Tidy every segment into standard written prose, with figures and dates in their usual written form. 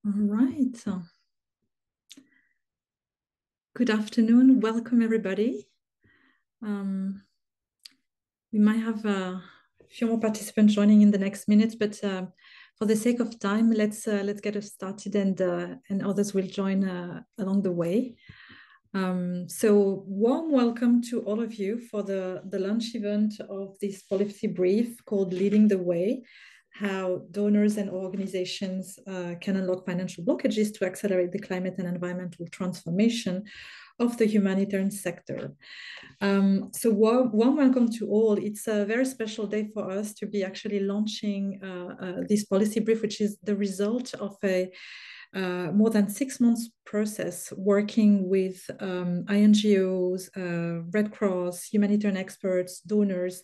All right. So, good afternoon. Welcome, everybody. We might have a few more participants joining in the next minutes, but for the sake of time, let's get us started, and others will join along the way. So, warm welcome to all of you for the launch event of this policy brief called "Leading the Way: How Donors and Organizations Can Unlock Financial Blockages to Accelerate the Climate and Environmental Transformation of the Humanitarian Sector." So warm welcome to all. It's a very special day for us to be actually launching this policy brief, which is the result of a more than 6 months process working with NGOs, Red Cross, humanitarian experts, donors,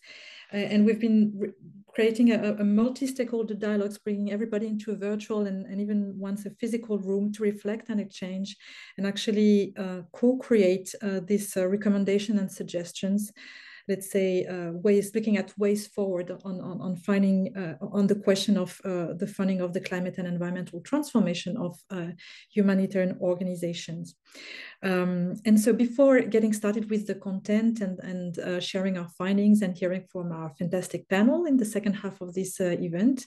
and we've been creating a multi-stakeholder dialogue, bringing everybody into a virtual and even once a physical room to reflect and exchange and actually co-create this recommendation and suggestions, let's say, looking at ways forward on finding on the question of the funding of the climate and environmental transformation of humanitarian organizations. And so before getting started with the content and sharing our findings and hearing from our fantastic panel in the second half of this event,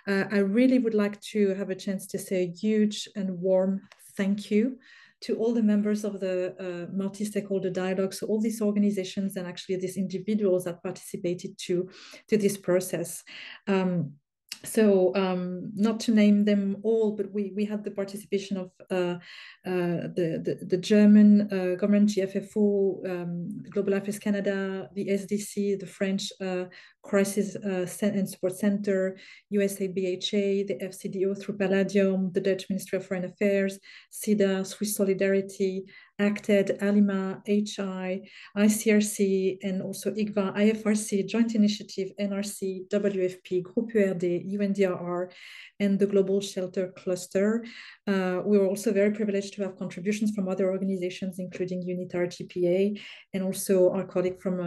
I really would like to have a chance to say a huge and warm thank you to all the members of the multi-stakeholder dialogue, so all these organizations and actually these individuals that participated to this process. Not to name them all, but we had the participation of the German government, GFFO, Global Affairs Canada, the SDC, the French Crisis and Support Center, USA BHA, the FCDO through Palladium, the Dutch Ministry of Foreign Affairs, SIDA, Swiss Solidarity, ACTED, ALIMA, HI, ICRC, and also IGVA, IFRC, Joint Initiative, NRC, WFP, Groupe URD, UNDRR, and the Global Shelter Cluster. We were also very privileged to have contributions from other organizations, including UNITAR TPA, and also our colleague from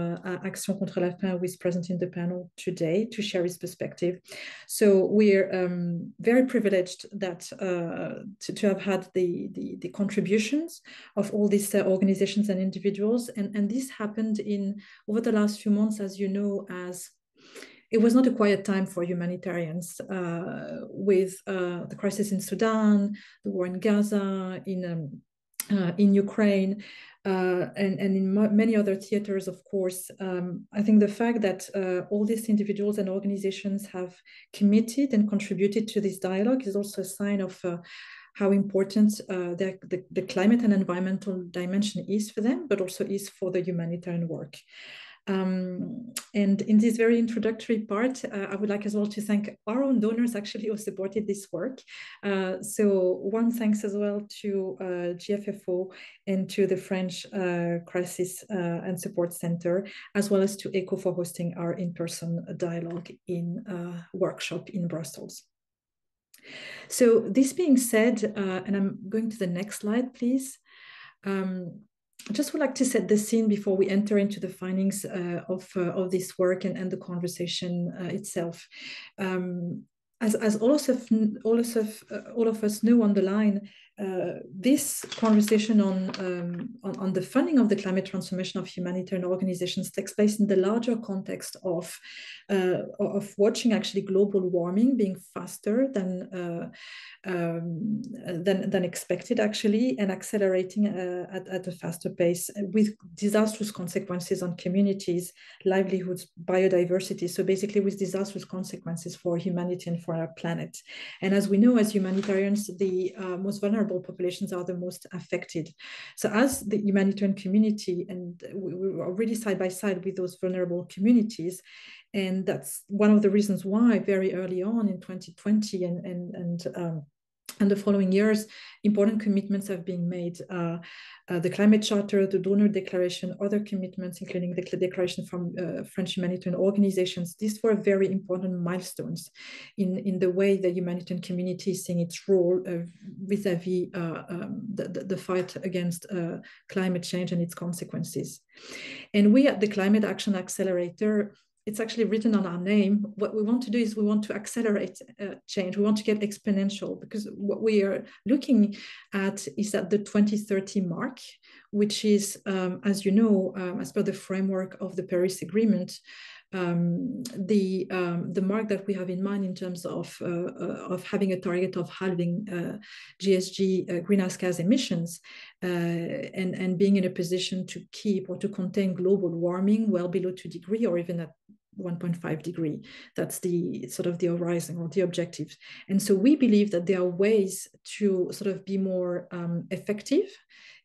Action contre la faim, who is present in the panel today to share his perspective. So we're very privileged that to have had the contributions of all these organizations and individuals. And this happened over the last few months, as you know, as it was not a quiet time for humanitarians with the crisis in Sudan, the war in Gaza, in Ukraine, and in many other theaters, of course. I think the fact that all these individuals and organizations have committed and contributed to this dialogue is also a sign of how important the climate and environmental dimension is for them, but also is for the humanitarian work. And in this very introductory part, I would like as well to thank our own donors actually who supported this work. So one thanks as well to GFFO and to the French Crisis and Support Center, as well as to ECHO for hosting our in-person dialogue in workshop in Brussels. So this being said, and I'm going to the next slide, please. I just would like to set the scene before we enter into the findings of this work and the conversation itself. As all of us know on the line, this conversation on the funding of the climate transformation of humanitarian organizations takes place in the larger context of watching actually global warming being faster than expected actually, and accelerating at a faster pace with disastrous consequences on communities, livelihoods, biodiversity. So basically with disastrous consequences for humanity and for our planet. And as we know, as humanitarians, the most vulnerable populations are the most affected. So as the humanitarian community, and we are really side by side with those vulnerable communities, and that's one of the reasons why very early on in 2020 and the following years, important commitments have been made. The Climate Charter, the Donor Declaration, other commitments, including the declaration from French humanitarian organizations. These were very important milestones in the way the humanitarian community is seeing its role vis-a-vis the fight against climate change and its consequences. And we at the Climate Action Accelerator it's actually written on our name. What we want to do is we want to accelerate change. We want to get exponential, because what we are looking at is at the 2030 mark, which is, as you know, as per the framework of the Paris Agreement, the mark that we have in mind in terms of having a target of halving GHG greenhouse gas emissions, and being in a position to keep or to contain global warming well below 2 degrees, or even at 1.5 degree. That's the sort of the horizon or the objective. And so we believe that there are ways to sort of be more effective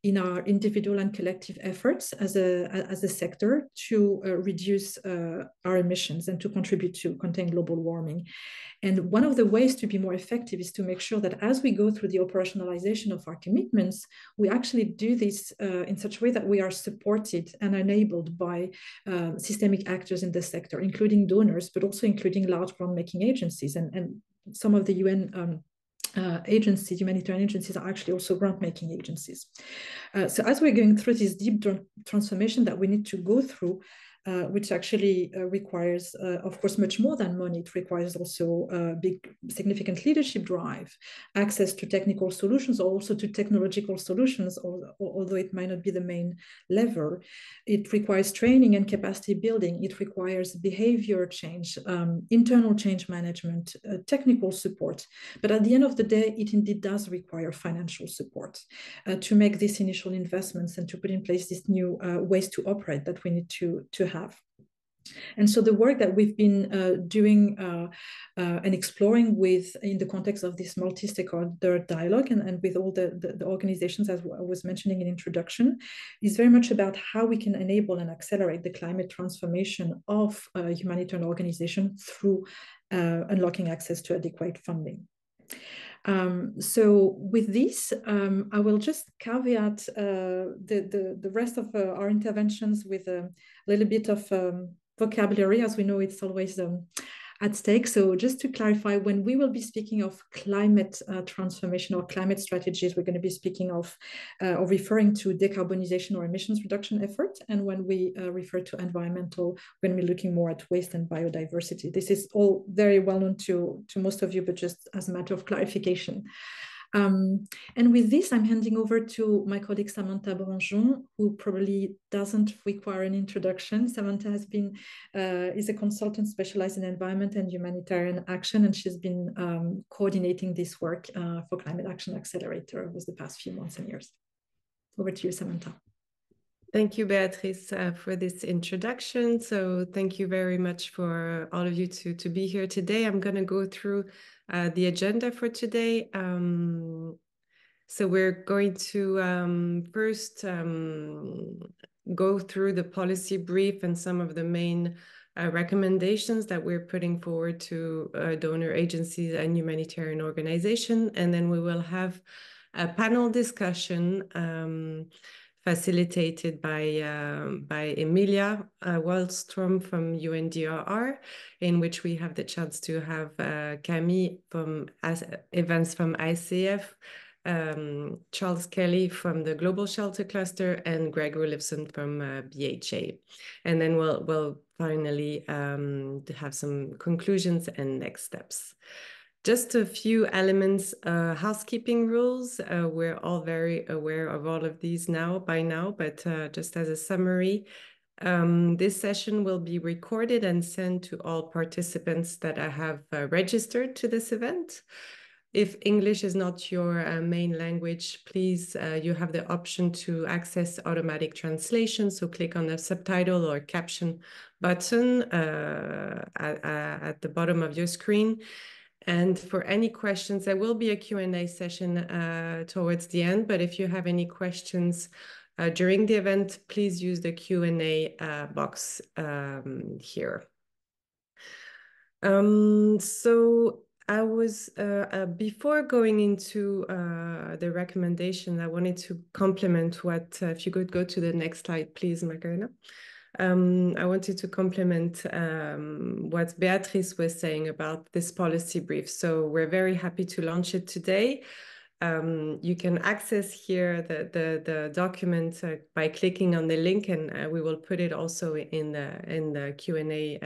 in our individual and collective efforts as a sector to reduce our emissions and to contribute to contain global warming. And one of the ways to be more effective is to make sure that as we go through the operationalization of our commitments, we actually do this in such a way that we are supported and enabled by systemic actors in the sector, including donors, but also including large grant-making agencies. And some of the UN agencies, humanitarian agencies, are actually also grant-making agencies. So as we're going through this deep transformation that we need to go through, which actually requires, of course, much more than money. It requires also big, significant leadership drive, access to technical solutions, or also to technological solutions, although it might not be the main lever. It requires training and capacity building. It requires behavior change, internal change management, technical support. But at the end of the day, it indeed does require financial support to make these initial investments and to put in place these new ways to operate that we need to have. And so the work that we've been doing and exploring in the context of this multi-stakeholder dialogue and with all the organizations, as I was mentioning in introduction, is very much about how we can enable and accelerate the climate transformation of humanitarian organizations through unlocking access to adequate funding. So with this, I will just caveat the rest of our interventions with a little bit of vocabulary, as we know it's always at stake. So just to clarify, when we will be speaking of climate transformation or climate strategies, we're going to be speaking of or referring to decarbonization or emissions reduction effort. And when we refer to environmental, we're going to be looking more at waste and biodiversity. This is all very well known to most of you, but just as a matter of clarification. And with this, I'm handing over to my colleague Samantha Branjon, who probably doesn't require an introduction. Samantha is a consultant specialized in environment and humanitarian action, and she's been coordinating this work for Climate Action Accelerator over the past few months and years. Over to you, Samantha. Thank you, Beatrice, for this introduction. So thank you very much for all of you to be here today. I'm going to go through the agenda for today. So we're going to first go through the policy brief and some of the main recommendations that we're putting forward to donor agencies and humanitarian organizations. And then we will have a panel discussion facilitated by Emilia Wallström from UNDRR, in which we have the chance to have Camille from Evans from ICF, Charles Kelly from the Global Shelter Cluster, and Greg Willifson from BHA. And then we'll finally have some conclusions and next steps. Just a few elements, housekeeping rules. We're all very aware of all of these by now, but just as a summary, this session will be recorded and sent to all participants that have registered to this event. If English is not your main language, please, you have the option to access automatic translation. So click on the subtitle or caption button at the bottom of your screen. And for any questions, there will be a Q&A session towards the end. But if you have any questions during the event, please use the Q&A box here. So I was, before going into the recommendation, I wanted to complement what, if you could go to the next slide, please, Macarena. I wanted to complement what Beatrice was saying about this policy brief. So we're very happy to launch it today. You can access here the document by clicking on the link, and we will put it also in the Q&A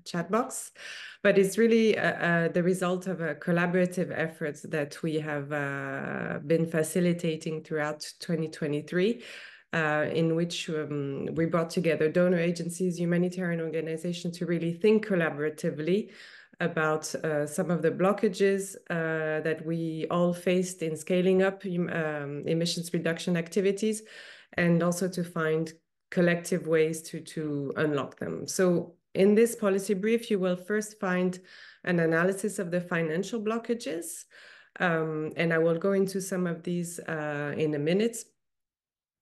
chat box. But it's really the result of a collaborative efforts that we have been facilitating throughout 2023, in which we brought together donor agencies, humanitarian organizations to really think collaboratively about some of the blockages that we all faced in scaling up emissions reduction activities, and also to find collective ways to unlock them. So in this policy brief, you will first find an analysis of the financial blockages, and I will go into some of these in a minute.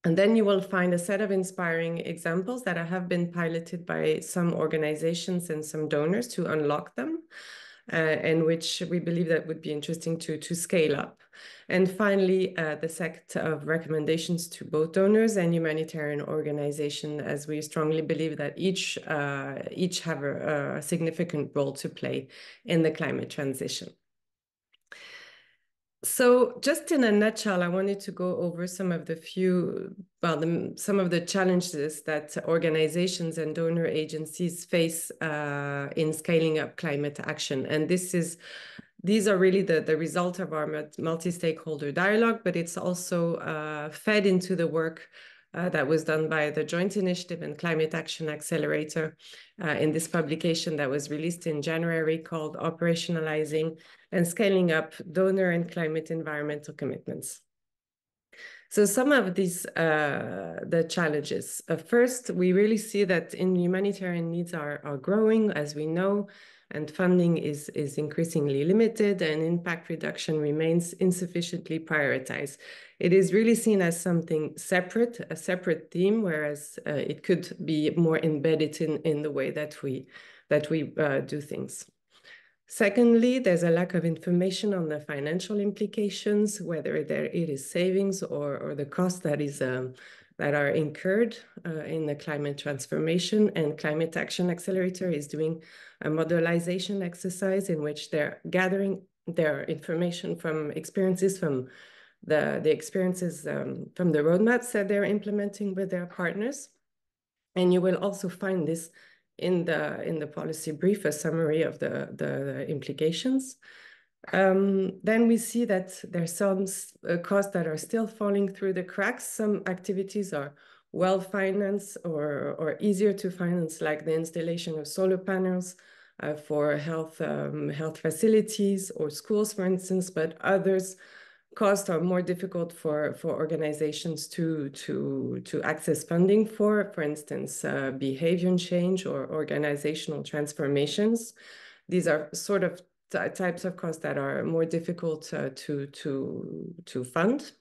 And then you will find a set of inspiring examples that have been piloted by some organizations and some donors to unlock them, and which we believe that would be interesting to scale up. And finally, the set of recommendations to both donors and humanitarian organizations, as we strongly believe that each have a significant role to play in the climate transition. So just in a nutshell, I wanted to go over some of the challenges that organizations and donor agencies face in scaling up climate action. And these are really the result of our multi-stakeholder dialogue, but it's also fed into the work that was done by the Joint Initiative and Climate Action Accelerator in this publication that was released in January, called Operationalizing and Scaling Up Donor and Climate Environmental Commitments. So some of these, the challenges. First, we really see that humanitarian needs are growing, as we know, and funding is increasingly limited, and impact reduction remains insufficiently prioritized. It is really seen as something separate, a separate theme, whereas it could be more embedded in the way that we do things. Secondly, there's a lack of information on the financial implications, whether it is savings or the costs that are incurred in the climate transformation. And Climate Action Accelerator is doing a modelization exercise in which they're gathering their information from experiences from the experiences from the roadmaps that they're implementing with their partners. And you will also find this in the policy brief, a summary of the implications. Then we see that there's some costs that are still falling through the cracks. Some activities are well financed or easier to finance, like the installation of solar panels for health facilities or schools, for instance, but others costs are more difficult for organizations to access funding for instance, behavior change or organizational transformations. These are sort of types of costs that are more difficult to fund.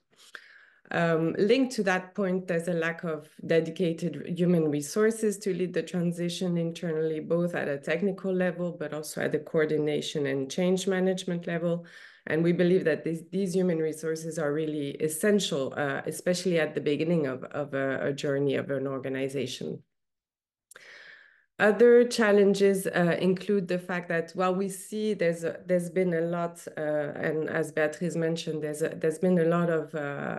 Linked to that point, there's a lack of dedicated human resources to lead the transition internally, both at a technical level, but also at the coordination and change management level. And we believe that these human resources are really essential, especially at the beginning of a journey of an organization. Other challenges include the fact that while we see there's been a lot, and as Beatrice mentioned, there's been a lot of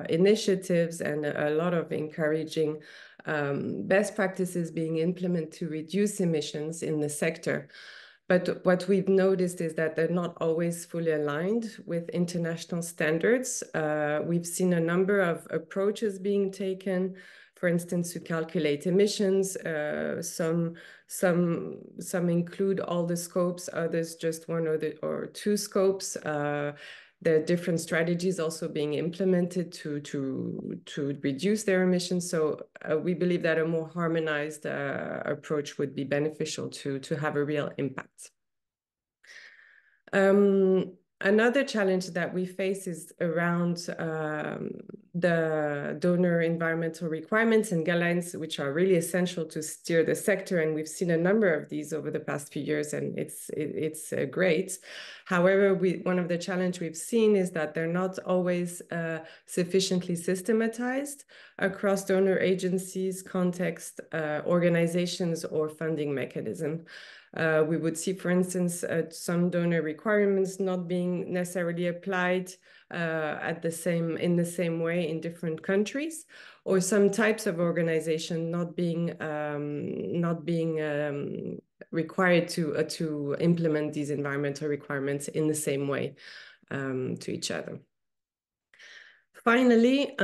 initiatives and a lot of encouraging best practices being implemented to reduce emissions in the sector. But what we've noticed is that they're not always fully aligned with international standards. We've seen a number of approaches being taken, for instance, to calculate emissions. Some include all the scopes, others just one or two scopes. There are different strategies also being implemented to reduce their emissions. So we believe that a more harmonized approach would be beneficial to have a real impact. Another challenge that we face is around the donor environmental requirements and guidelines, which are really essential to steer the sector. And we've seen a number of these over the past few years, and it's great. However, one of the challenges we've seen is that they're not always sufficiently systematized across donor agencies, context, organizations, or funding mechanism. We would see, for instance, some donor requirements not being necessarily applied in the same way in different countries, or some types of organization not being required to implement these environmental requirements in the same way to each other. Finally,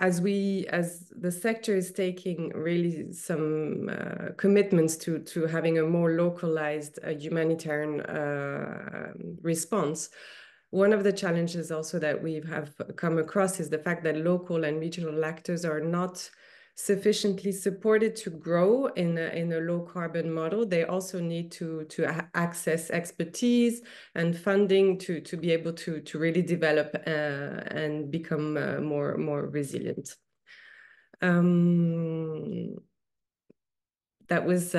as the sector is taking really some commitments to having a more localized humanitarian response, one of the challenges also that we have come across is the fact that local and regional actors are not sufficiently supported to grow in a low carbon model. They also need to access expertise and funding to be able to really develop and become more resilient. That was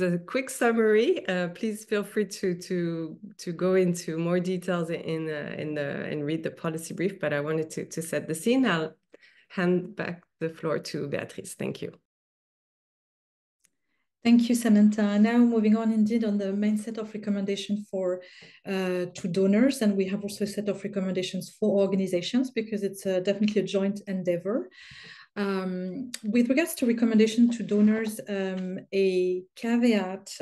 a quick summary. Please feel free to go into more details and read the policy brief. But I wanted to set the scene. I'll hand back the floor to Beatrice. Thank you. Thank you, Samantha. Now moving on indeed on the main set of recommendations to donors, and we have also a set of recommendations for organizations because it's definitely a joint endeavor. With regards to recommendation to donors, a caveat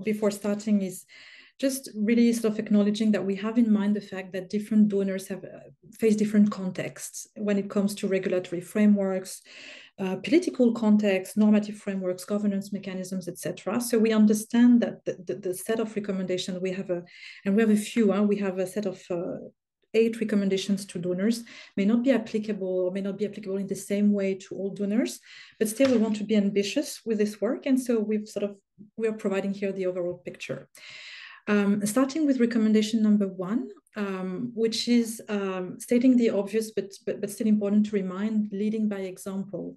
before starting is just really sort of acknowledging that we have in mind the fact that different donors have faced different contexts when it comes to regulatory frameworks, political context, normative frameworks, governance mechanisms, etc. So we understand that the set of recommendations we have a few. We have a set of 8 recommendations to donors may not be applicable in the same way to all donors, but still we want to be ambitious with this work, and so we are providing here the overall picture. Starting with recommendation number 1, which is stating the obvious, but still important to remind, leading by example.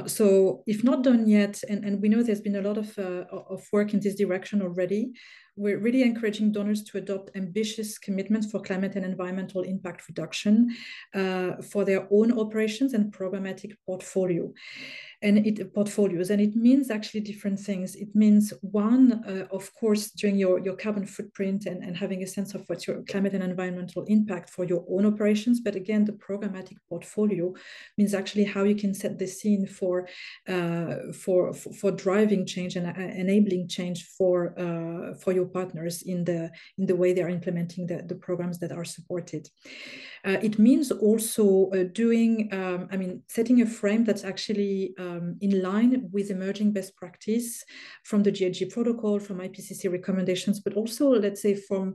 So if not done yet, and we know there's been a lot of work in this direction already, we're really encouraging donors to adopt ambitious commitments for climate and environmental impact reduction for their own operations and programmatic portfolios. And it means actually different things. It means one, of course, doing your carbon footprint and having a sense of what's your climate and environmental impact for your own operations. But again, the programmatic portfolio means actually how you can set the scene for driving change and enabling change for your partners in the way they are implementing the programs that are supported. It means also setting a frame that's actually in line with emerging best practice from the GHG protocol, from IPCC recommendations, but also, let's say, from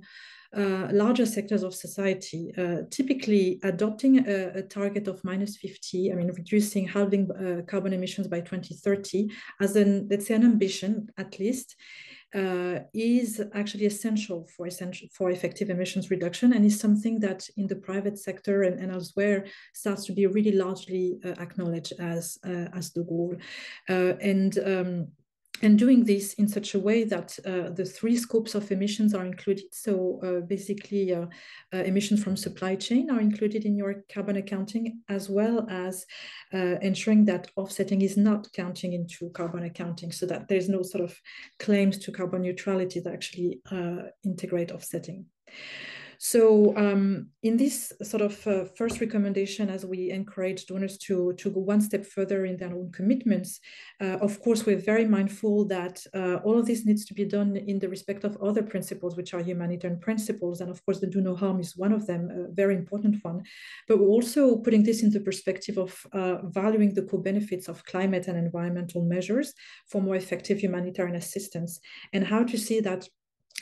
larger sectors of society, typically adopting a target of -50, halving carbon emissions by 2030 as let's say an ambition at least, is actually essential for effective emissions reduction, and is something that in the private sector and elsewhere starts to be really largely acknowledged as the goal. And doing this in such a way that the 3 scopes of emissions are included. So basically, emissions from supply chain are included in your carbon accounting, as well as ensuring that offsetting is not counting into carbon accounting, so that there's no sort of claims to carbon neutrality that actually integrate offsetting. So in this sort of first recommendation, as we encourage donors to go one step further in their own commitments, of course, we're very mindful that all of this needs to be done in the respect of other principles, which are humanitarian principles. And of course, the do no harm is one of them, a very important one. But we're also putting this into perspective of valuing the co-benefits of climate and environmental measures for more effective humanitarian assistance, and how to see that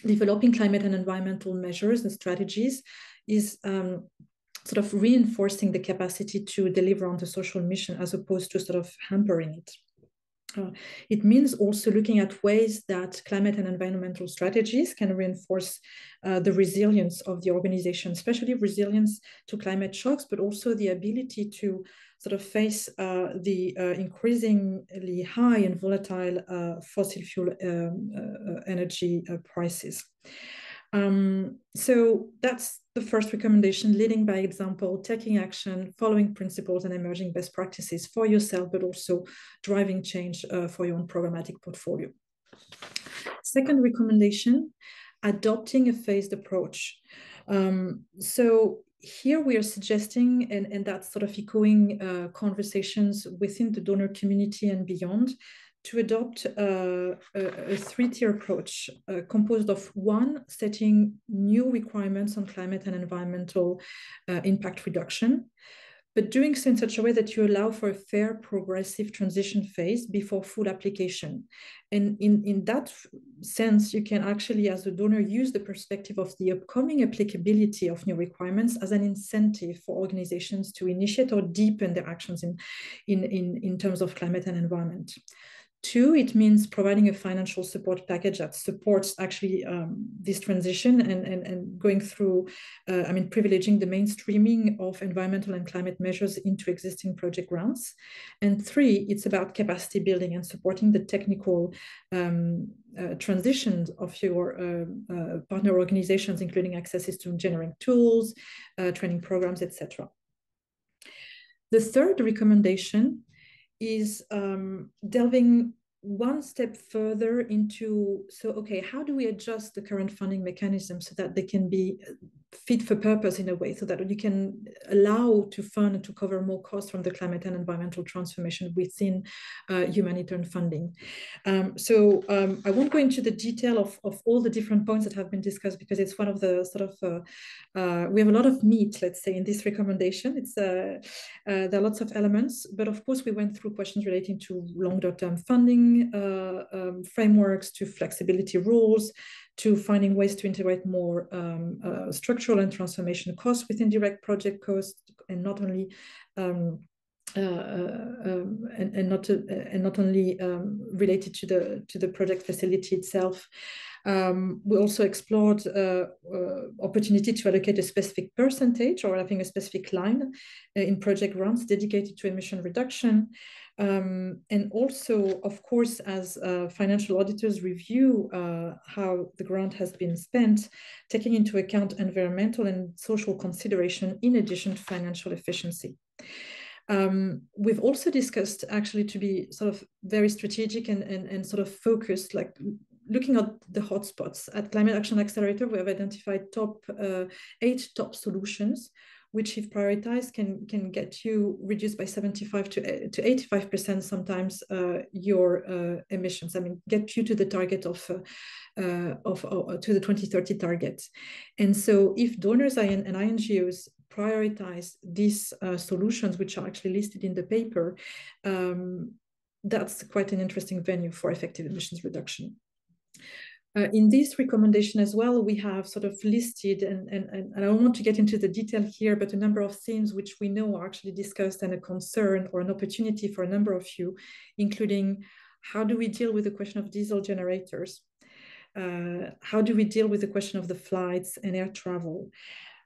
developing climate and environmental measures and strategies is sort of reinforcing the capacity to deliver on the social mission as opposed to sort of hampering it. It means also looking at ways that climate and environmental strategies can reinforce the resilience of the organization, especially resilience to climate shocks, but also the ability to sort of face the increasingly high and volatile fossil fuel energy prices. So that's the first recommendation, leading by example, taking action, following principles and emerging best practices for yourself, but also driving change for your own programmatic portfolio. Second recommendation, adopting a phased approach. So here we are suggesting, and that's sort of echoing conversations within the donor community and beyond, to adopt a three-tier approach composed of one, setting new requirements on climate and environmental impact reduction, but doing so in such a way that you allow for a fair, progressive transition phase before full application. And in that sense, you can actually, as a donor, use the perspective of the upcoming applicability of new requirements as an incentive for organizations to initiate or deepen their actions in terms of climate and environment. Two, it means providing a financial support package that supports actually this transition and going through, privileging the mainstreaming of environmental and climate measures into existing project grants. And three, it's about capacity building and supporting the technical transitions of your partner organizations, including accesses to engineering tools, training programs, etc. The third recommendation is delving one step further into, how do we adjust the current funding mechanism so that they can be fit for purpose in a way, so that you can allow to fund and to cover more costs from the climate and environmental transformation within humanitarian funding. I won't go into the detail of all the different points that have been discussed, because it's one of the we have a lot of meat, let's say, in this recommendation. There are lots of elements, but of course we went through questions relating to longer term funding frameworks, to flexibility rules, to finding ways to integrate more structural and transformation costs within direct project costs, and not only related to the project facility itself. We also explored opportunity to allocate a specific percentage or having a specific line in project grants dedicated to emission reduction. And also, of course, as financial auditors review how the grant has been spent, taking into account environmental and social consideration in addition to financial efficiency. We've also discussed, actually, to be sort of very strategic and sort of focused, like looking at the hotspots. At Climate Action Accelerator, we have identified 8 top solutions, which, if prioritized, can get you reduced by 75 to 85% sometimes your emissions. Get you to the target to the 2030 target. And so, if donors and NGOs prioritize these solutions, which are actually listed in the paper, that's quite an interesting venue for effective emissions reduction. In this recommendation as well, we have sort of listed, and I don't want to get into the detail here, but a number of themes which we know are actually discussed and a concern or an opportunity for a number of you, including how do we deal with the question of diesel generators? How do we deal with the question of the flights and air travel?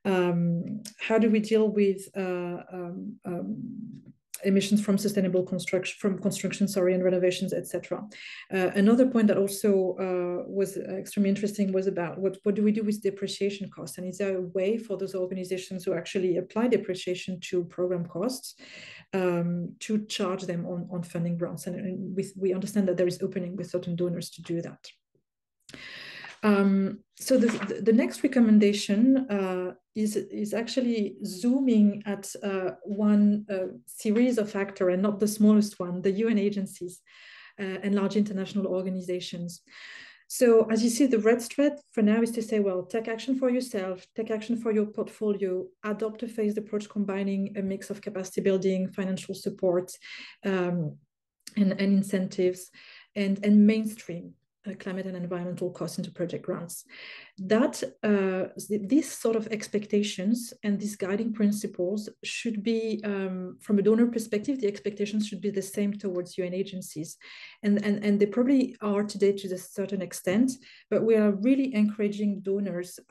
How do we deal with emissions from sustainable construction, and renovations, etc. Another point that also was extremely interesting was about what do we do with depreciation costs, and is there a way for those organizations who actually apply depreciation to program costs to charge them on funding grants? And we understand that there is opening with certain donors to do that. So the next recommendation is actually zooming at one series of actors, and not the smallest one, the UN agencies and large international organizations. So as you see, the red thread for now is to say, well, take action for yourself, take action for your portfolio, adopt a phased approach combining a mix of capacity building, financial support, and incentives, and mainstream climate and environmental costs into project grants. That these sort of expectations and these guiding principles should be, from a donor perspective, the expectations should be the same towards UN agencies. And they probably are today to a certain extent, but we are really encouraging donors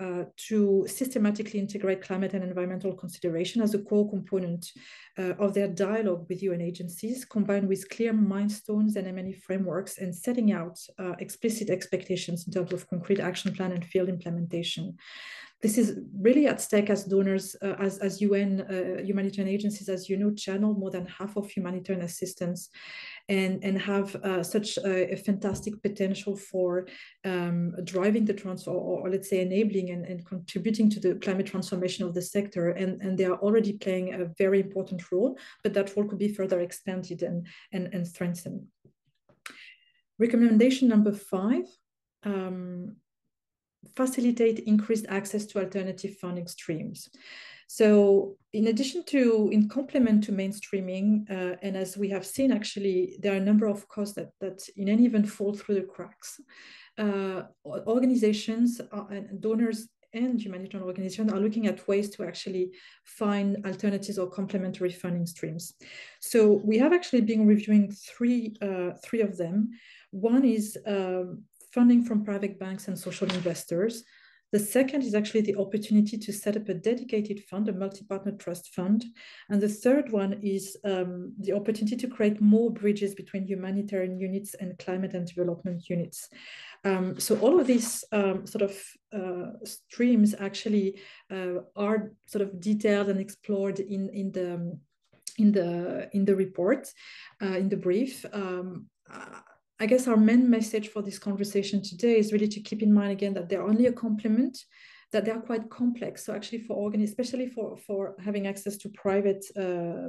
to systematically integrate climate and environmental consideration as a core component of their dialogue with UN agencies, combined with clear milestones and M&E frameworks, and setting out explicit expectations in terms of concrete action plan and field implementation. This is really at stake as donors, as UN humanitarian agencies, as you know, channel more than half of humanitarian assistance. and have such a fantastic potential for driving the transfer, or let's say enabling and contributing to the climate transformation of the sector. And they are already playing a very important role, but that role could be further expanded and strengthened. Recommendation number 5, facilitate increased access to alternative funding streams. So in addition to, in complement to mainstreaming, and as we have seen, actually, there are a number of costs that in any event fall through the cracks. Organizations and donors and humanitarian organizations are looking at ways to actually find alternatives or complementary funding streams. So we have actually been reviewing three of them. One is funding from private banks and social investors. The second is actually the opportunity to set up a dedicated fund, a multi-partner trust fund. And the third one is the opportunity to create more bridges between humanitarian units and climate and development units. So all of these streams actually are sort of detailed and explored in the report, in the brief. I guess our main message for this conversation today is really to keep in mind again that they're only a complement, that they are quite complex. So actually for especially for having access to private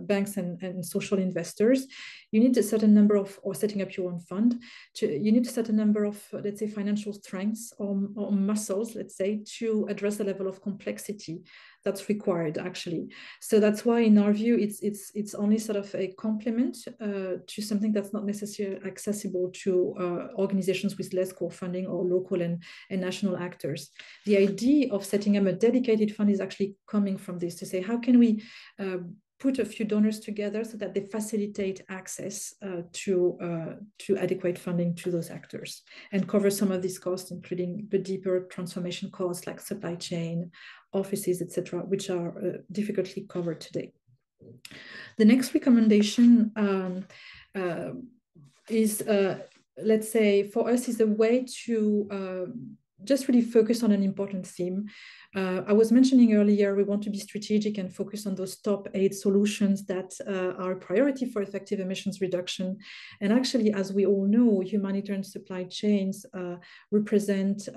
banks and social investors, you need a certain number of, or setting up your own fund, you need a certain number of, let's say, financial strengths or muscles, let's say, to address the level of complexity that's required actually. So that's why in our view, it's only sort of a complement to something that's not necessarily accessible to organizations with less core funding or local and national actors. The idea of setting up a dedicated fund is actually coming from this, to say, how can we put a few donors together so that they facilitate access to adequate funding to those actors and cover some of these costs, including the deeper transformation costs like supply chain, offices, etc., which are difficultly covered today. The next recommendation is, let's say, for us, is a way to just really focus on an important theme. I was mentioning earlier, we want to be strategic and focus on those top 8 solutions that are a priority for effective emissions reduction. And actually, as we all know, humanitarian supply chains represent,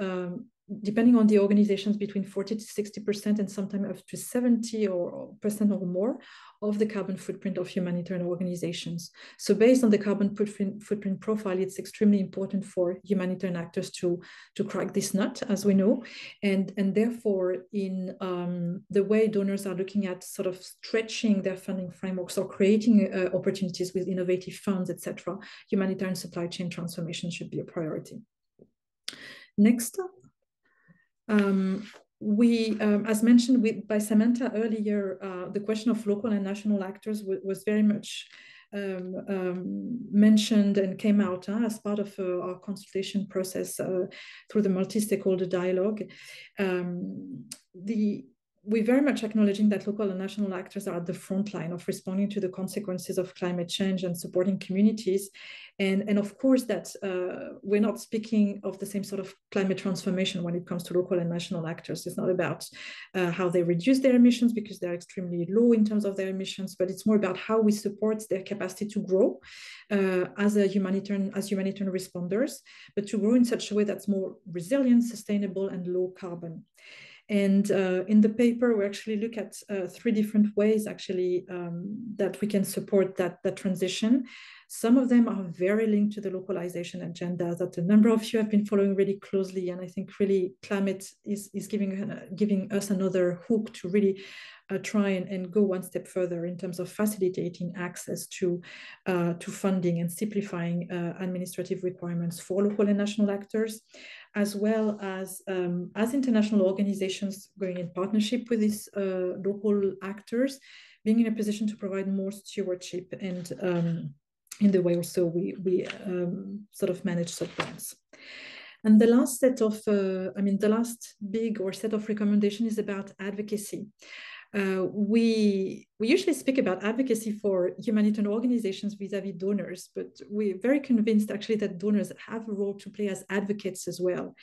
depending on the organizations, between 40 to 60% and sometimes up to 70% or more of the carbon footprint of humanitarian organizations. So based on the carbon footprint profile, it's extremely important for humanitarian actors to crack this nut, as we know. And therefore, in the way donors are looking at sort of stretching their funding frameworks or creating opportunities with innovative funds, etc., humanitarian supply chain transformation should be a priority. Next up. As mentioned by Samantha earlier, the question of local and national actors was very much mentioned and came out as part of our consultation process through the multi-stakeholder dialogue. We're very much acknowledging that local and national actors are at the front line of responding to the consequences of climate change and supporting communities. And of course, that we're not speaking of the same sort of climate transformation when it comes to local and national actors. It's not about how they reduce their emissions, because they're extremely low in terms of their emissions, but it's more about how we support their capacity to grow as humanitarian responders, but to grow in such a way that's more resilient, sustainable, and low carbon. And in the paper, we actually look at 3 different ways actually that we can support that transition. Some of them are very linked to the localization agenda that a number of you have been following really closely. And I think really climate is giving us another hook to really try and go one step further in terms of facilitating access to funding and simplifying administrative requirements for local and national actors, as well as international organizations going in partnership with these local actors, being in a position to provide more stewardship and in the way also we sort of manage subgrants. And the last set of, the last big set of recommendations is about advocacy. we usually speak about advocacy for humanitarian organizations vis-a-vis donors, but we're very convinced actually that donors have a role to play as advocates as well.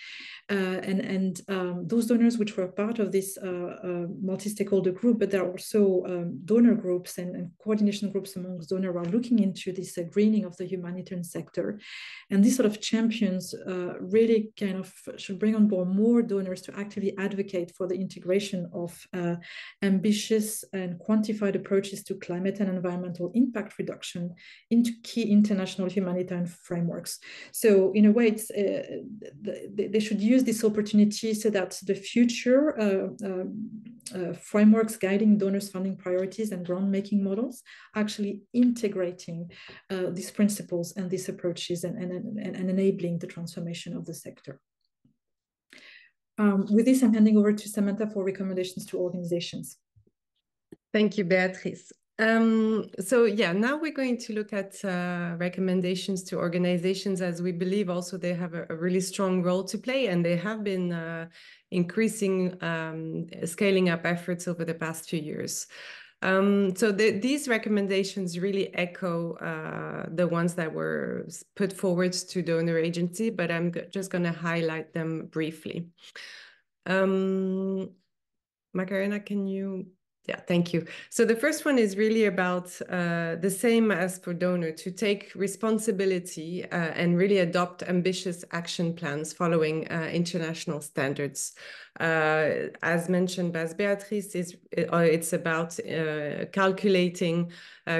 Those donors which were part of this multi-stakeholder group, but there are also donor groups and coordination groups amongst donors are looking into this greening of the humanitarian sector. And these sort of champions really kind of should bring on board more donors to actively advocate for the integration of ambitious and quantified approaches to climate and environmental impact reduction into key international humanitarian frameworks. So in a way, it's, they should use this opportunity so that the future frameworks guiding donors' funding priorities and ground-making models actually integrating these principles and these approaches and enabling the transformation of the sector. With this, I'm handing over to Samantha for recommendations to organizations. Thank you, Beatrice. So yeah, now we're going to look at recommendations to organizations, as we believe also they have a really strong role to play, and they have been increasing, scaling up efforts over the past few years. So these recommendations really echo the ones that were put forward to donor agency, but I'm just going to highlight them briefly. Macarena, can you... Yeah, thank you. So the first one is really about the same as for donor, to take responsibility and really adopt ambitious action plans following international standards. As mentioned by Beatrice, it's about calculating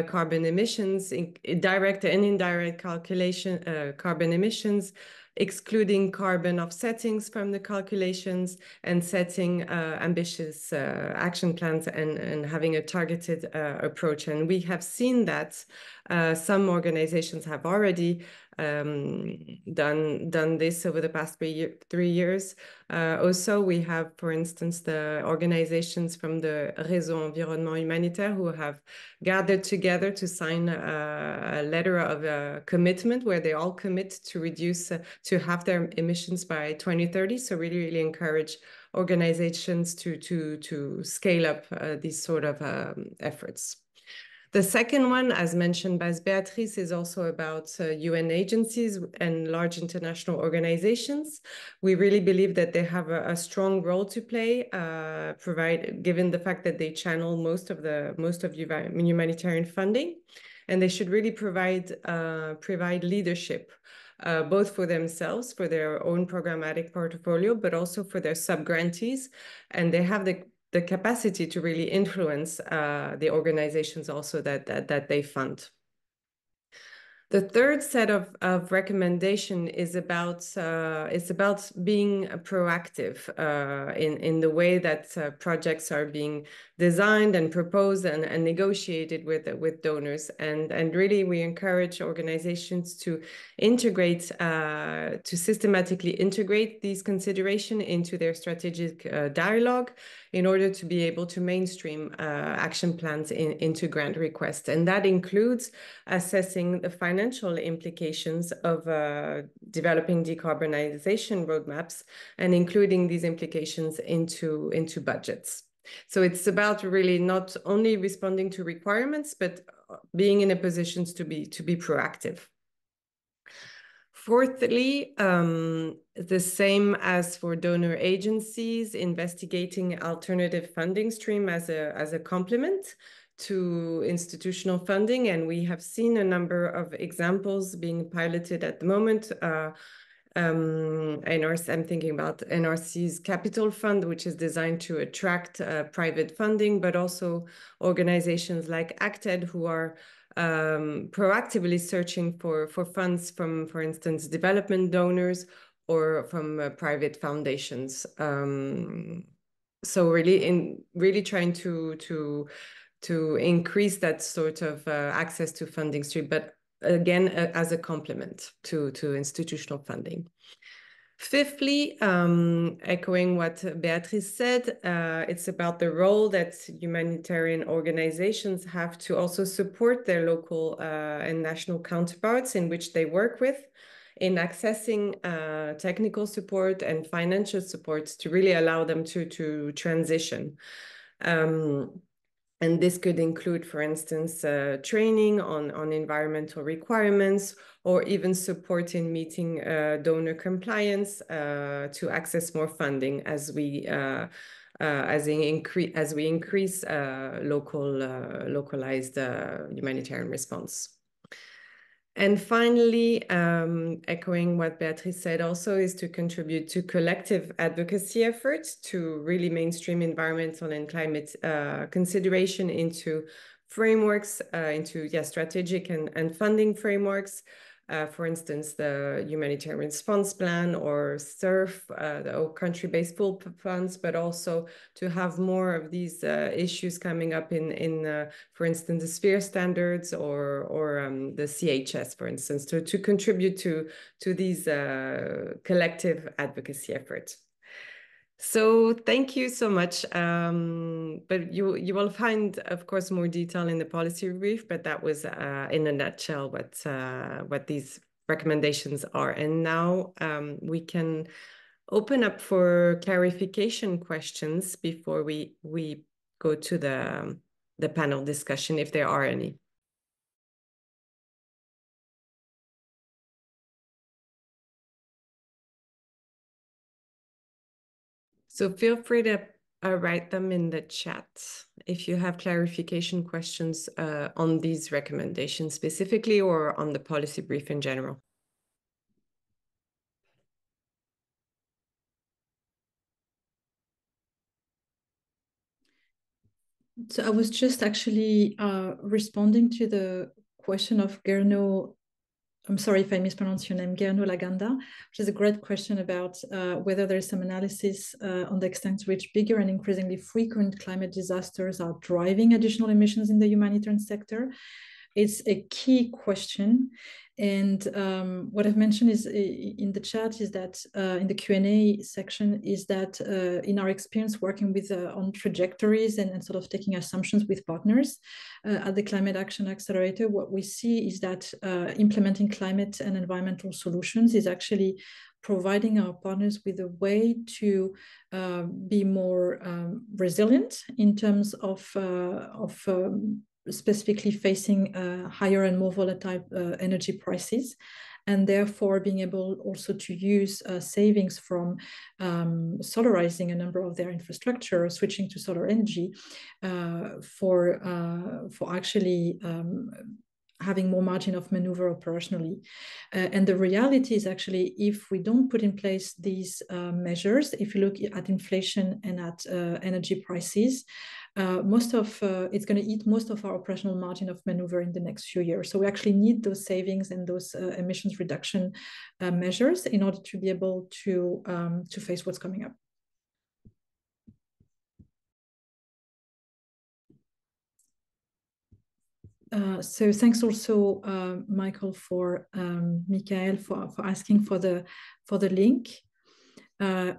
carbon emissions, direct and indirect calculation, carbon emissions, excluding carbon offsettings from the calculations, and setting ambitious action plans and having a targeted approach. And we have seen that some organizations have already done this over the past 3 years. Also, we have, for instance, the organizations from the Réseau Environnement Humanitaire who have gathered together to sign a letter of commitment where they all commit to reduce, to have their emissions by 2030. So really encourage organizations to scale up these sort of efforts. The second one, as mentioned by Beatrice, is also about UN agencies and large international organizations. We really believe that they have a strong role to play, given the fact that they channel most of humanitarian funding, and they should really provide leadership, both for themselves, for their own programmatic portfolio, but also for their sub-grantees, and they have the capacity to really influence the organizations also that they fund. The third set of recommendation is about being proactive in the way that projects are being designed and proposed and negotiated with donors. And really we encourage organizations to integrate, to systematically integrate these considerations into their strategic dialogue in order to be able to mainstream action plans into grant requests. And that includes assessing the financial implications of developing decarbonization roadmaps and including these implications into budgets. So it's about really not only responding to requirements, but being in a position to be proactive. Fourthly, the same as for donor agencies, investigating alternative funding stream as a complement to institutional funding. And we have seen a number of examples being piloted at the moment. I'm thinking about NRC's Capital Fund, which is designed to attract private funding, but also organizations like ACTED, who are proactively searching for funds from, for instance, development donors or from private foundations. So really trying to increase that sort of access to funding stream, but again, as a complement to institutional funding. Fifthly, echoing what Beatrice said, it's about the role that humanitarian organizations have to also support their local and national counterparts in which they work with in accessing technical support and financial support to really allow them to transition. And this could include, for instance, training on environmental requirements, or even support in meeting donor compliance to access more funding as we increase localized humanitarian response. And finally, echoing what Beatrice said also, is to contribute to collective advocacy efforts to really mainstream environmental and climate consideration into frameworks, into strategic and funding frameworks. For instance, the Humanitarian Response Plan or SURF, the country-based full funds, but also to have more of these issues coming up in for instance, the SPHERE standards or the CHS, for instance, to contribute to these collective advocacy efforts. So thank you so much. But you will find, of course, more detail in the policy brief, but that was in a nutshell what these recommendations are. And now we can open up for clarification questions before we go to the panel discussion, if there are any. So feel free to write them in the chat if you have clarification questions on these recommendations specifically, or on the policy brief in general. So I was just actually responding to the question of Gerno. I'm sorry if I mispronounce your name, Gerno Laganda, which is a great question about whether there is some analysis on the extent to which bigger and increasingly frequent climate disasters are driving additional emissions in the humanitarian sector. It's a key question. And what I've mentioned is in the chat is that in the Q&A section is that in our experience working with on trajectories and sort of taking assumptions with partners at the Climate Action Accelerator, what we see is that implementing climate and environmental solutions is actually providing our partners with a way to be more resilient in terms of specifically facing higher and more volatile energy prices, and therefore being able also to use savings from solarizing a number of their infrastructure, switching to solar energy for actually having more margin of maneuver operationally. And the reality is actually, if we don't put in place these measures, if you look at inflation and at energy prices, it's going to eat most of our operational margin of maneuver in the next few years. So we actually need those savings and those emissions reduction measures in order to be able to face what's coming up. So thanks also, Michael, Michael, for asking for the link.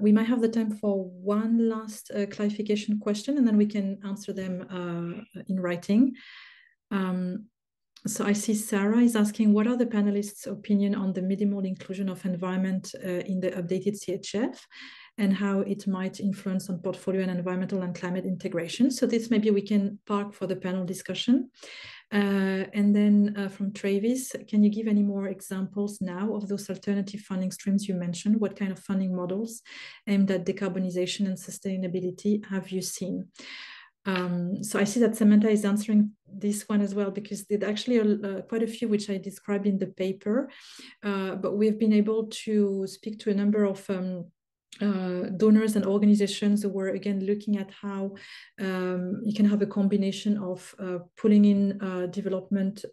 We might have the time for one last clarification question, and then we can answer them in writing. So I see Sarah is asking, what are the panelists' opinion on the minimal inclusion of environment in the updated CHF, and how it might influence on portfolio and environmental and climate integration? So this maybe we can park for the panel discussion. And then from Travis, can you give any more examples now of those alternative funding streams you mentioned? What kind of funding models aimed at decarbonization and sustainability have you seen? So I see that Samantha is answering this one as well, because there actually are quite a few which I described in the paper, but we've been able to speak to a number of donors and organizations who were again looking at how you can have a combination of pulling in development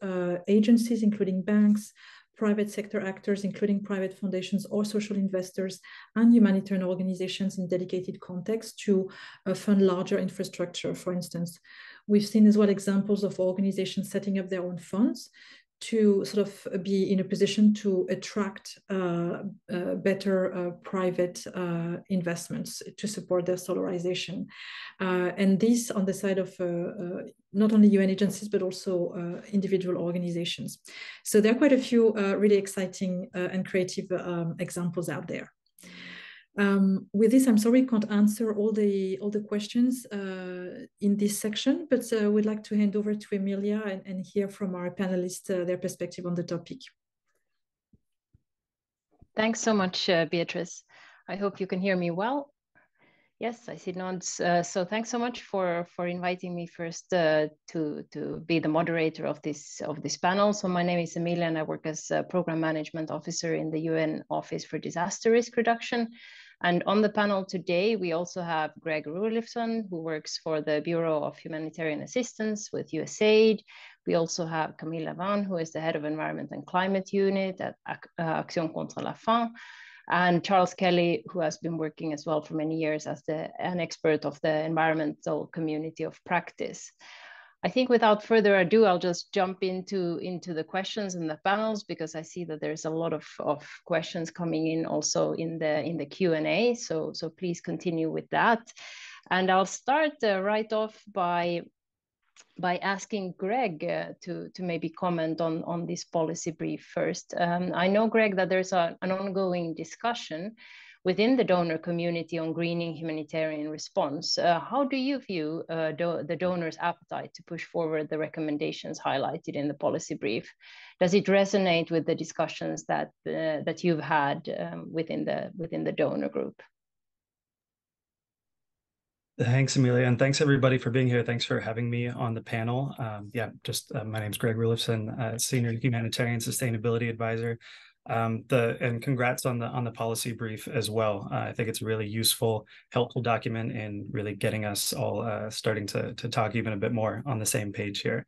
agencies, including banks, private sector actors, including private foundations or social investors, and humanitarian organizations in dedicated contexts to fund larger infrastructure, for instance. We've seen as well examples of organizations setting up their own funds to sort of be in a position to attract better private investments to support their solarization. And this on the side of not only UN agencies, but also individual organizations. So there are quite a few really exciting and creative examples out there. With this, I'm sorry, can't answer all the questions in this section, but we'd like to hand over to Emilia and hear from our panelists their perspective on the topic. Thanks so much, Beatrice. I hope you can hear me well. Yes, I see nods. So thanks so much for inviting me first to be the moderator of this panel. So my name is Emilia, and I work as a program management officer in the UN Office for Disaster Risk Reduction. And on the panel today, we also have Greg Rulifson, who works for the Bureau of Humanitarian Assistance with USAID. We also have Camille Lavan, who is the head of Environment and Climate Unit at Action Contre la Faim, and Charles Kelly, who has been working as well for many years as an expert of the environmental community of practice. I think without further ado, I'll just jump into the questions and the panels, because I see that there's a lot of questions coming in also in the Q&A. So please continue with that. And I'll start right off by asking Greg to maybe comment on this policy brief first. I know, Greg, that there's an ongoing discussion within the donor community on greening humanitarian response. How do you view the donors' appetite to push forward the recommendations highlighted in the policy brief? Does it resonate with the discussions that you've had within the donor group? Thanks, Emilia, and thanks everybody for being here. Thanks for having me on the panel. My name's Greg Rulifson, Senior Humanitarian Sustainability Advisor. And congrats on the policy brief as well. I think it's a really useful, helpful document in really getting us all starting to talk even a bit more on the same page here.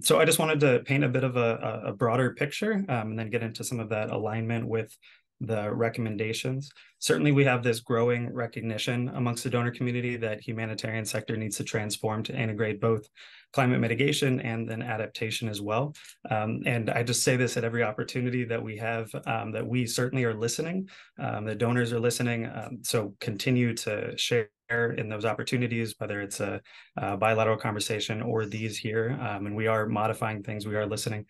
So I just wanted to paint a bit of a broader picture and then get into some of that alignment with the recommendations. Certainly, we have this growing recognition amongst the donor community that humanitarian sector needs to transform to integrate both climate mitigation and then adaptation as well. And I just say this at every opportunity that we have, that we certainly are listening, the donors are listening, so continue to share in those opportunities, whether it's a bilateral conversation or these here, and we are modifying things, we are listening.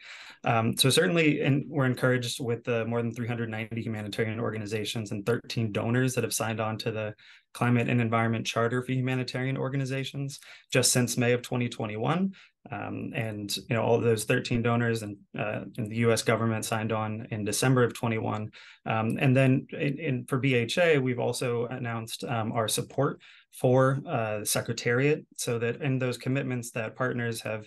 So certainly, and we're encouraged with the more than 390 humanitarian organizations and 13 donors that have signed on to the Climate and Environment Charter for Humanitarian Organizations just since May of 2021. And all of those 13 donors and the U.S. government signed on in December of 21. And then for BHA, we've also announced our support for the Secretariat, so that in those commitments that partners have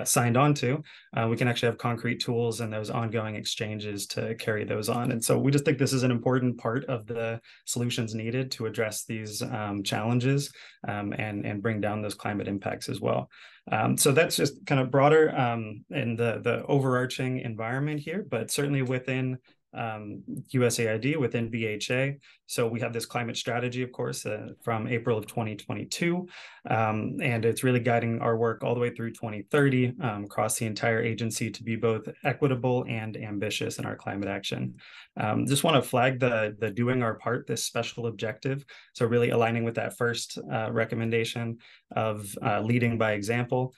signed on to, we can actually have concrete tools and those ongoing exchanges to carry those on. And so we just think this is an important part of the solutions needed to address these challenges and bring down those climate impacts as well. So that's just kind of broader in the overarching environment here, but certainly within USAID, within BHA. So we have this climate strategy, of course, from April of 2022, and it's really guiding our work all the way through 2030 across the entire agency to be both equitable and ambitious in our climate action. Just want to flag the doing our part, this special objective. So really aligning with that first recommendation of leading by example,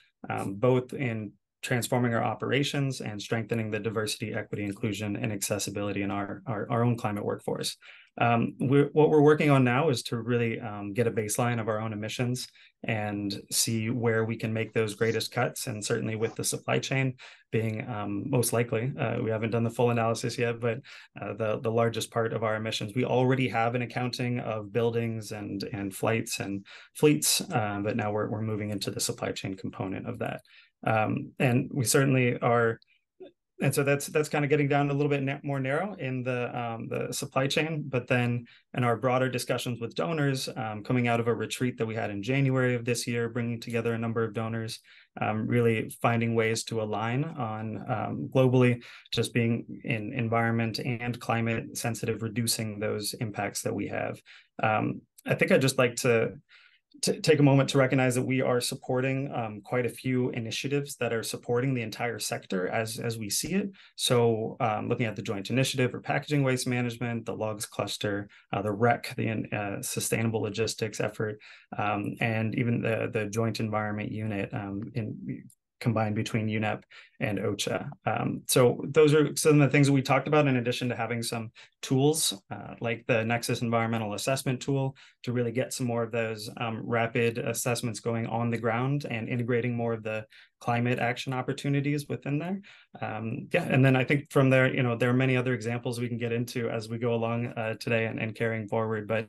both in transforming our operations and strengthening the diversity, equity, inclusion, and accessibility in our own climate workforce. What we're working on now is to really get a baseline of our own emissions and see where we can make those greatest cuts. And certainly with the supply chain being most likely, we haven't done the full analysis yet, but the largest part of our emissions, we already have an accounting of buildings and flights and fleets, but now we're moving into the supply chain component of that. And we certainly are, and so that's kind of getting down a little bit more narrow in the supply chain. But then in our broader discussions with donors, coming out of a retreat that we had in January of this year, bringing together a number of donors, really finding ways to align on globally, just being in environment and climate sensitive, reducing those impacts that we have. I think I'd just like to take a moment to recognize that we are supporting quite a few initiatives that are supporting the entire sector as we see it. So looking at the Joint Initiative for Packaging Waste Management, the Logs Cluster, the REC, the Sustainable Logistics effort, and even the Joint Environment Unit in combined between UNEP and OCHA. So those are some of the things that we talked about, in addition to having some tools like the Nexus Environmental Assessment tool to really get some more of those rapid assessments going on the ground and integrating more of the climate action opportunities within there. Yeah, and then I think from there, there are many other examples we can get into as we go along today and carrying forward, but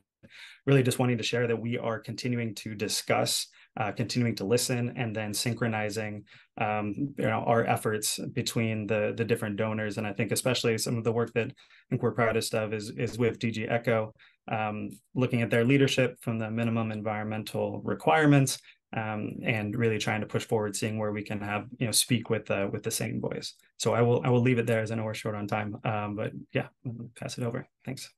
really just wanting to share that we are continuing to discuss, continuing to listen, and then synchronizing our efforts between the different donors. And I think especially some of the work that I think we're proudest of is with DG ECHO, looking at their leadership from the minimum environmental requirements, and really trying to push forward, seeing where we can have speak with the same voice. So I will leave it there, as I know we're short on time, but yeah, I'll pass it over. Thanks.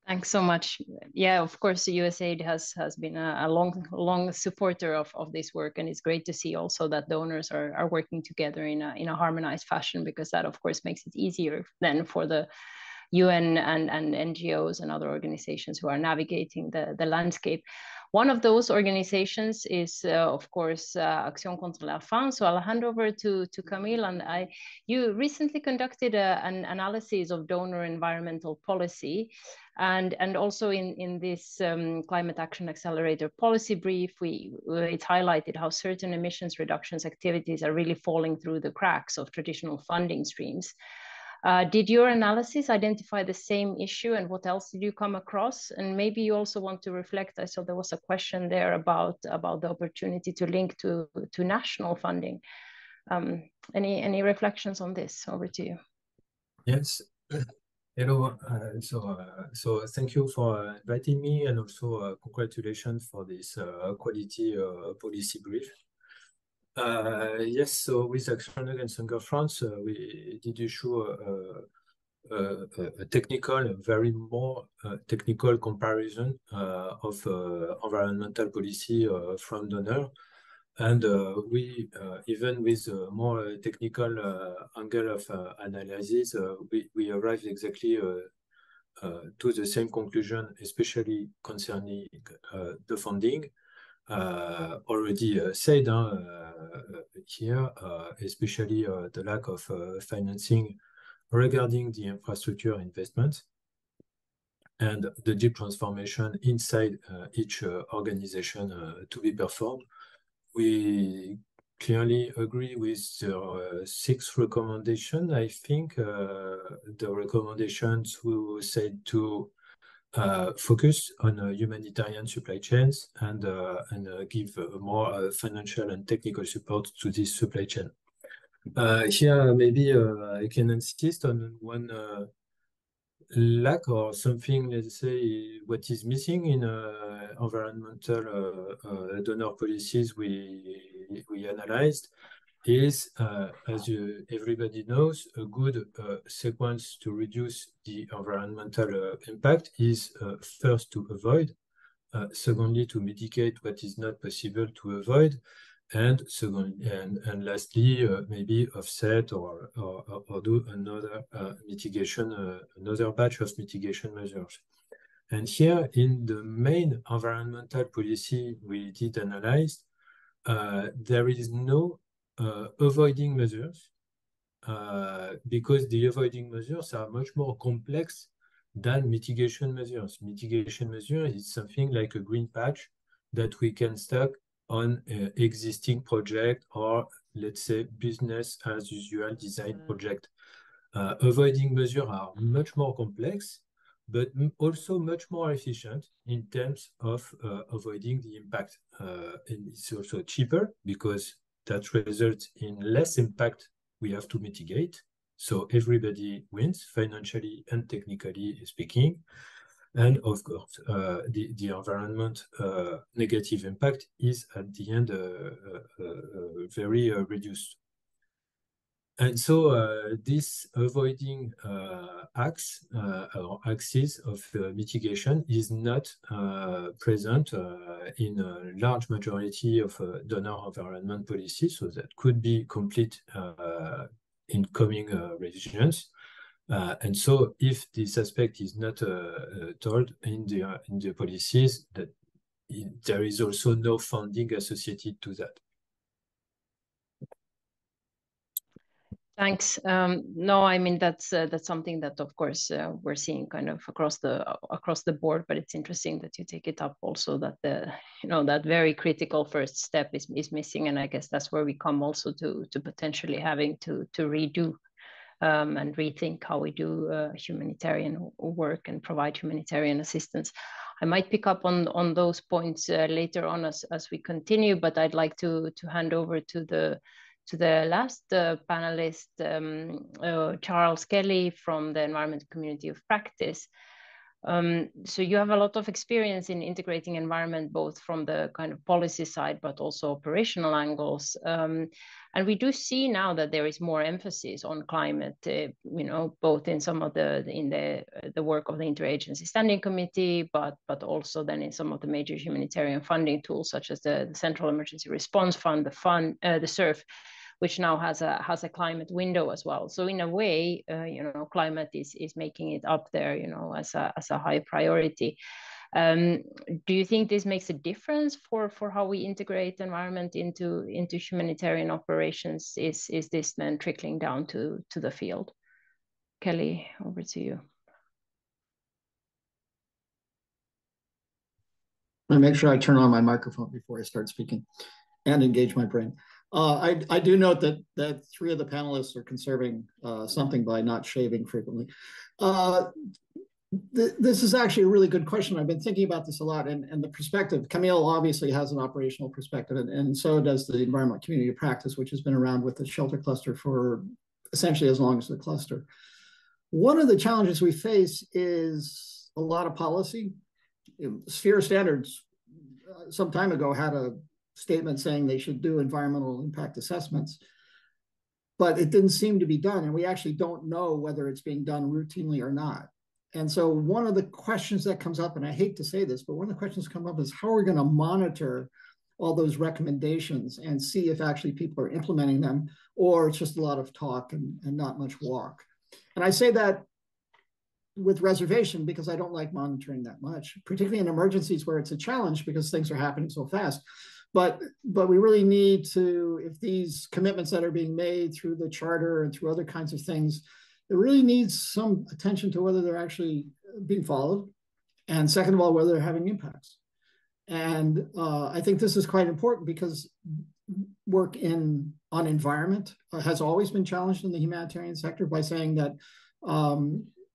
Thanks so much. Yeah, of course, the USAID has been a long supporter of this work, and it's great to see also that donors are working together in a harmonized fashion, because that of course makes it easier then for the UN and NGOs and other organizations who are navigating the landscape. One of those organizations is, of course, Action contre la faim. So I'll hand over to Camille. And you recently conducted an analysis of donor environmental policy. And also in this Climate Action Accelerator policy brief, it highlighted how certain emissions reductions activities are really falling through the cracks of traditional funding streams. Did your analysis identify the same issue, and what else did you come across? And maybe you also want to reflect, I saw there was a question there about the opportunity to link to national funding. Any reflections on this? Over to you. Yes. Hello. So thank you for inviting me, and also congratulations for this quality policy brief. Yes, so with Action Against Hunger France, we did issue a technical, very more technical comparison of environmental policy from donor. And we, even with more technical angle of analysis, we arrived exactly to the same conclusion, especially concerning the funding. Already said here, especially the lack of financing regarding the infrastructure investment and the deep transformation inside each organization to be performed. We clearly agree with the 6th recommendation. I think the recommendations we said to focus on humanitarian supply chains and give more financial and technical support to this supply chain. Here, maybe I can insist on one lack or something, let's say, what is missing in environmental donor policies we analyzed is, as everybody knows, a good sequence to reduce the environmental impact is first to avoid, secondly to mitigate what is not possible to avoid, and lastly maybe offset or do another mitigation, another batch of mitigation measures. And here in the main environmental policy we did analyze, there is no avoiding measures because the avoiding measures are much more complex than mitigation measures. Mitigation measure is something like a green patch that we can stack on existing project or, let's say, business as usual design project. Avoiding measures are much more complex, but also much more efficient in terms of avoiding the impact. And it's also cheaper because that results in less impact we have to mitigate. So everybody wins, financially and technically speaking. And of course, the environment negative impact is at the end very reduced. And so this avoiding axis of mitigation is not present in a large majority of donor environment policies, so that could be complete in coming regions. And so if this aspect is not told in the policies, that there is also no funding associated to that. Thanks. No, I mean that's something that, of course, we're seeing kind of across the board. But it's interesting that you take it up also, that that very critical first step is missing, and I guess that's where we come also to potentially having to redo and rethink how we do humanitarian work and provide humanitarian assistance. I might pick up on those points later on as we continue, but I'd like to hand over to the last panelist, Charles Kelly from the Environment Community of Practice. So you have a lot of experience in integrating environment, both from the kind of policy side, but also operational angles. And we do see now that there is more emphasis on climate, both in some of the work of the Interagency Standing Committee, but also then in some of the major humanitarian funding tools, such as the Central Emergency Response Fund, the SURF, which now has a climate window as well. So in a way, climate is making it up there, as a high priority. Do you think this makes a difference for how we integrate environment into humanitarian operations? Is this then trickling down to the field? Kelly, over to you. I make sure I turn on my microphone before I start speaking and engage my brain. I do note that 3 of the panelists are conserving something by not shaving frequently. This is actually a really good question. I've been thinking about this a lot, and the perspective. Camille obviously has an operational perspective, and so does the Environment Community of Practice, which has been around with the shelter cluster for essentially as long as the cluster. One of the challenges we face is a lot of policy. Sphere Standards some time ago had a statement saying they should do environmental impact assessments, but it didn't seem to be done, and we actually don't know whether it's being done routinely or not. And so one of the questions that comes up, and I hate to say this, but one of the questions that come up is how are we going to monitor all those recommendations and see if actually people are implementing them, or it's just a lot of talk and not much walk. And I say that with reservation because I don't like monitoring that much, particularly in emergencies where it's a challenge because things are happening so fast. But we really need to, if these commitments that are being made through the charter and through other kinds of things, it really needs some attention to whether they're actually being followed. And second of all, whether they're having impacts. And I think this is quite important because work on environment has always been challenged in the humanitarian sector by saying that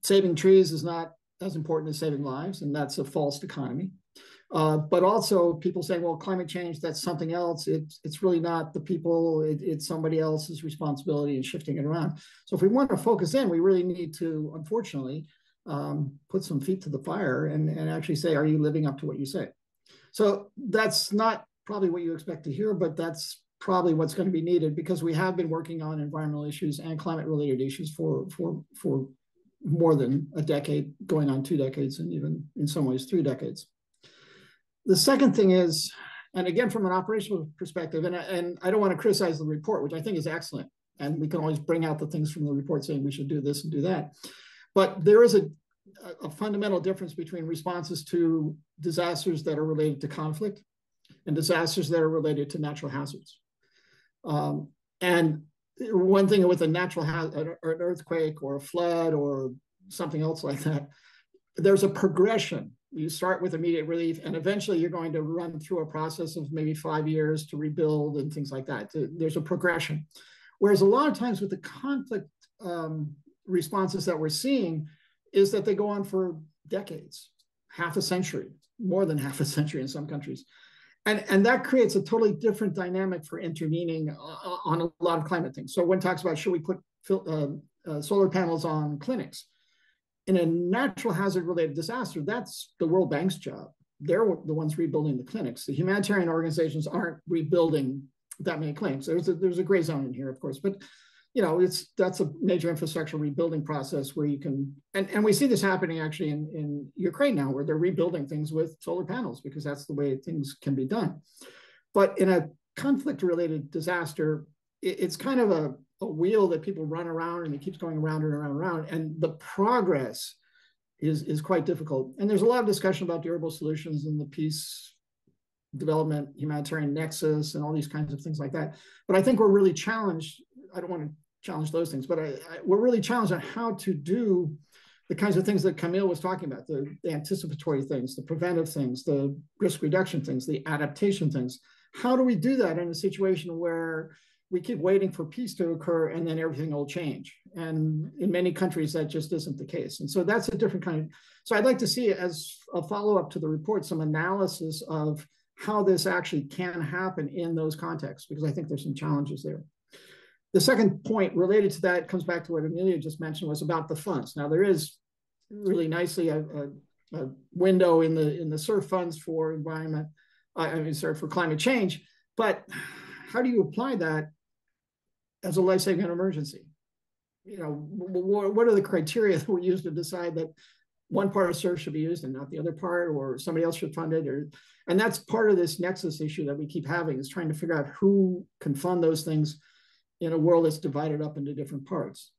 saving trees is not as important as saving lives, and that's a false dichotomy. But also people say, well, climate change, that's something else. It's really not the people, it's somebody else's responsibility and shifting it around. So if we want to focus in, we really need to, unfortunately, put some feet to the fire and actually say, are you living up to what you say? So that's not probably what you expect to hear, but that's probably what's going to be needed because we have been working on environmental issues and climate-related issues for more than a decade, going on 2 decades, and even in some ways 3 decades. The second thing is, and again, from an operational perspective, and I don't want to criticize the report, which I think is excellent, and we can always bring out the things from the report saying we should do this and do that. But there is a fundamental difference between responses to disasters that are related to conflict and disasters that are related to natural hazards. And one thing with a natural hazard, or an earthquake or a flood or something else like that, there's a progression. You start with immediate relief, and eventually you're going to run through a process of maybe 5 years to rebuild and things like that. There's a progression. Whereas a lot of times with the conflict responses that we're seeing is that they go on for decades, half a century, more than half a century in some countries. And that creates a totally different dynamic for intervening on a lot of climate things. So one talks about, should we put solar panels on clinics? In a natural hazard related disaster, that's the World Bank's job. They're the ones rebuilding the clinics. The humanitarian organizations aren't rebuilding that many clinics. There's a gray zone in here, of course, but that's a major infrastructure rebuilding process where you can, and we see this happening actually in Ukraine now, where they're rebuilding things with solar panels because that's the way things can be done. But in a conflict related disaster, it's kind of a wheel that people run around and it keeps going around and around and around, and the progress is quite difficult. And there's a lot of discussion about durable solutions and the peace development humanitarian nexus and all these kinds of things like that. But I think we're really challenged. I don't want to challenge those things. But we're really challenged on how to do the kinds of things that Camille was talking about, the anticipatory things, the preventive things, the risk reduction things, the adaptation things. How do we do that in a situation where we keep waiting for peace to occur and then everything will change? And in many countries, that just isn't the case. And so that's a different kind of, so I'd like to see, as a follow-up to the report, some analysis of how this actually can happen in those contexts, because I think there's some challenges there. The second point related to that comes back to what Amelia just mentioned, was about the funds. Now, there is really nicely a window in the SURF funds for environment, for climate change, but how do you apply that as a life-saving emergency? You know, what are the criteria that were used to decide that one part of SURF should be used and not the other part, or somebody else should fund it? And that's part of this nexus issue that we keep having, is trying to figure out who can fund those things in a world that's divided up into different parts.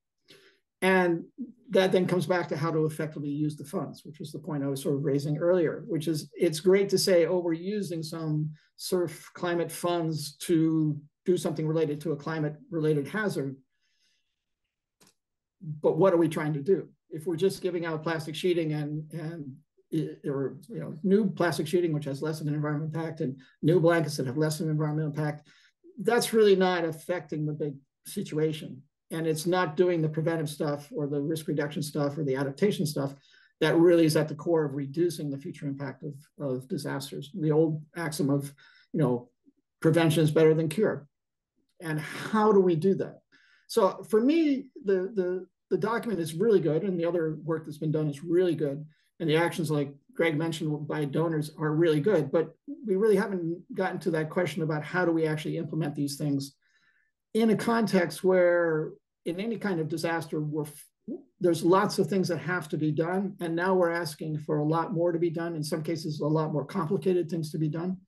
And that then comes back to how to effectively use the funds, which is the point I was sort of raising earlier, which is, it's great to say, oh, we're using some SURF climate funds to do something related to a climate-related hazard. But what are we trying to do? If we're just giving out plastic sheeting or new plastic sheeting, which has less of an environmental impact, and new blankets that have less of an environmental impact, that's really not affecting the big situation. And it's not doing the preventive stuff or the risk reduction stuff or the adaptation stuff that really is at the core of reducing the future impact of disasters. The old axiom of, prevention is better than cure. And how do we do that? So for me, the document is really good, and the other work that's been done is really good. And the actions, like Greg mentioned, by donors are really good, but we really haven't gotten to that question about how do we actually implement these things in a context where, in any kind of disaster, there's lots of things that have to be done. And now we're asking for a lot more to be done. In some cases, a lot more complicated things to be done.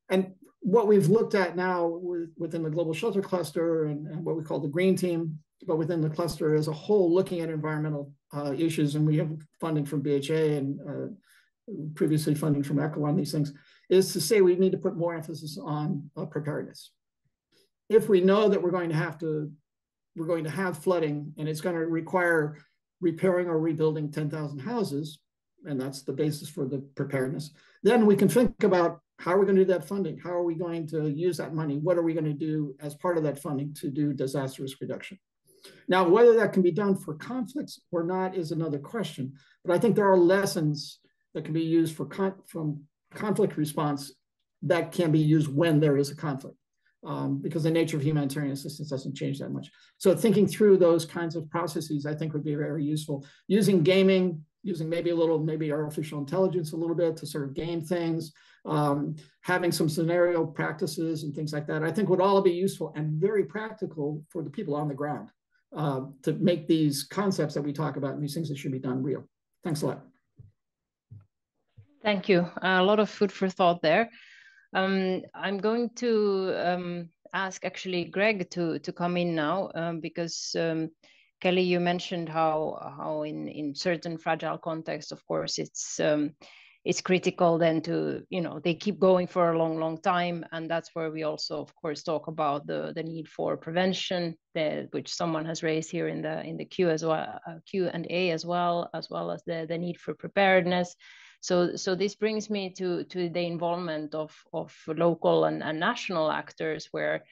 And what we've looked at now within the Global Shelter Cluster and what we call the Green Team, but within the cluster as a whole, looking at environmental issues, and we have funding from BHA and previously funding from ECHO on these things, is to say we need to put more emphasis on preparedness. If we know that we're going to have flooding and it's going to require repairing or rebuilding 10,000 houses, and that's the basis for the preparedness, then we can think about how are we going to do that funding? How are we going to use that money? What are we going to do as part of that funding to do disaster risk reduction? Now, whether that can be done for conflicts or not is another question, but I think there are lessons that can be used from conflict response that can be used when there is a conflict. Because the nature of humanitarian assistance doesn't change that much. So thinking through those kinds of processes, I think, would be very useful. Using gaming, using maybe artificial intelligence a little bit to sort of game things, having some scenario practices and things like that, I think would all be useful and very practical for the people on the ground to make these concepts that we talk about and these things that should be done real. Thanks a lot. Thank you. A lot of food for thought there. I'm going to ask actually Greg to come in now because Kelly, you mentioned how in certain fragile contexts, of course, it's critical then to, they keep going for a long time. And that's where we also, of course, talk about the need for prevention, which someone has raised here in the Q as well, Q&A as well as the need for preparedness. So this brings me to the involvement of local and national actors, where,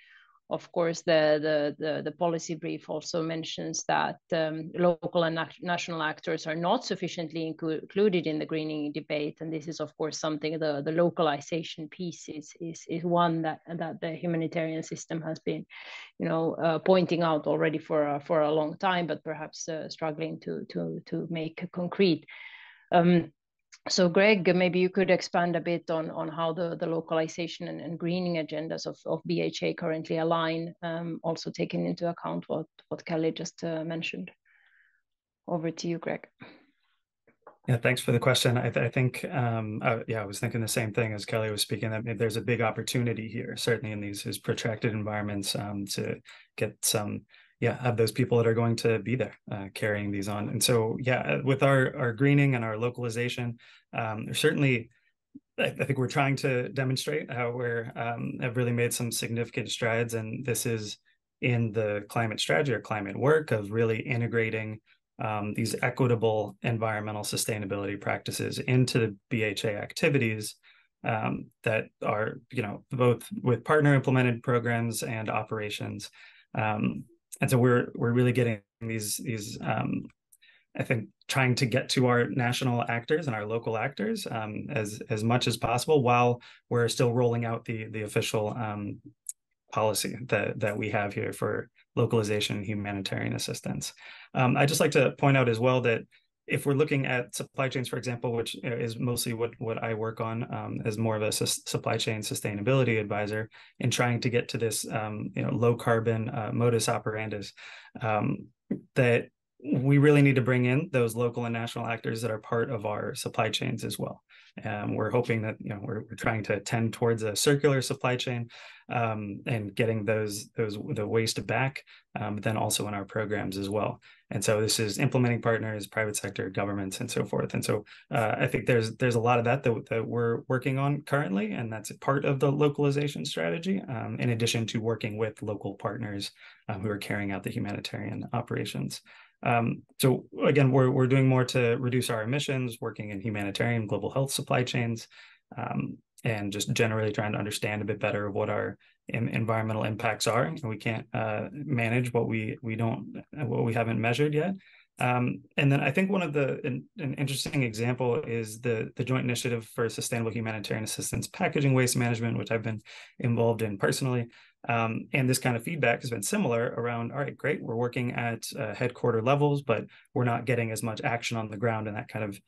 of course, the policy brief also mentions that local and national actors are not sufficiently included in the greening debate, and this is, of course, something the localization piece is one that the humanitarian system has been, pointing out already for a long time, but perhaps struggling to make concrete. So Greg, maybe you could expand a bit on how the localization and greening agendas of BHA currently align, also taking into account what Kelly just mentioned. Over to you, Greg. Yeah, thanks for the question. I think, I was thinking the same thing as Kelly was speaking, that there's a big opportunity here, certainly in these protracted environments, to get some, have those people that are going to be there carrying these on. And so, with our greening and our localization, certainly, I think we're trying to demonstrate how have really made some significant strides. And this is, in the climate strategy or climate work of really integrating these equitable environmental sustainability practices into the BHA activities that are, both with partner implemented programs and operations. And so we're really getting these I think trying to get to our national actors and our local actors as much as possible while we're still rolling out the official policy that we have here for localization and humanitarian assistance. I'd just like to point out as well that if we're looking at supply chains, for example, which is mostly what I work on as more of a supply chain sustainability advisor in trying to get to this low carbon modus operandus, that we really need to bring in those local and national actors that are part of our supply chains as well. We're hoping that we're trying to tend towards a circular supply chain and getting the waste back, but then also in our programs as well. And so this is implementing partners, private sector, governments, and so forth. And so I think there's a lot of that we're working on currently, and that's part of the localization strategy, in addition to working with local partners who are carrying out the humanitarian operations. So again, we're doing more to reduce our emissions, working in humanitarian global health supply chains, and just generally trying to understand a bit better what our environmental impacts are. And we can't manage what we haven't measured yet. And then I think an interesting example is the Joint Initiative for Sustainable Humanitarian Assistance Packaging Waste Management, which I've been involved in personally. And this kind of feedback has been similar around, all right, great, we're working at headquarter levels, but we're not getting as much action on the ground and that kind of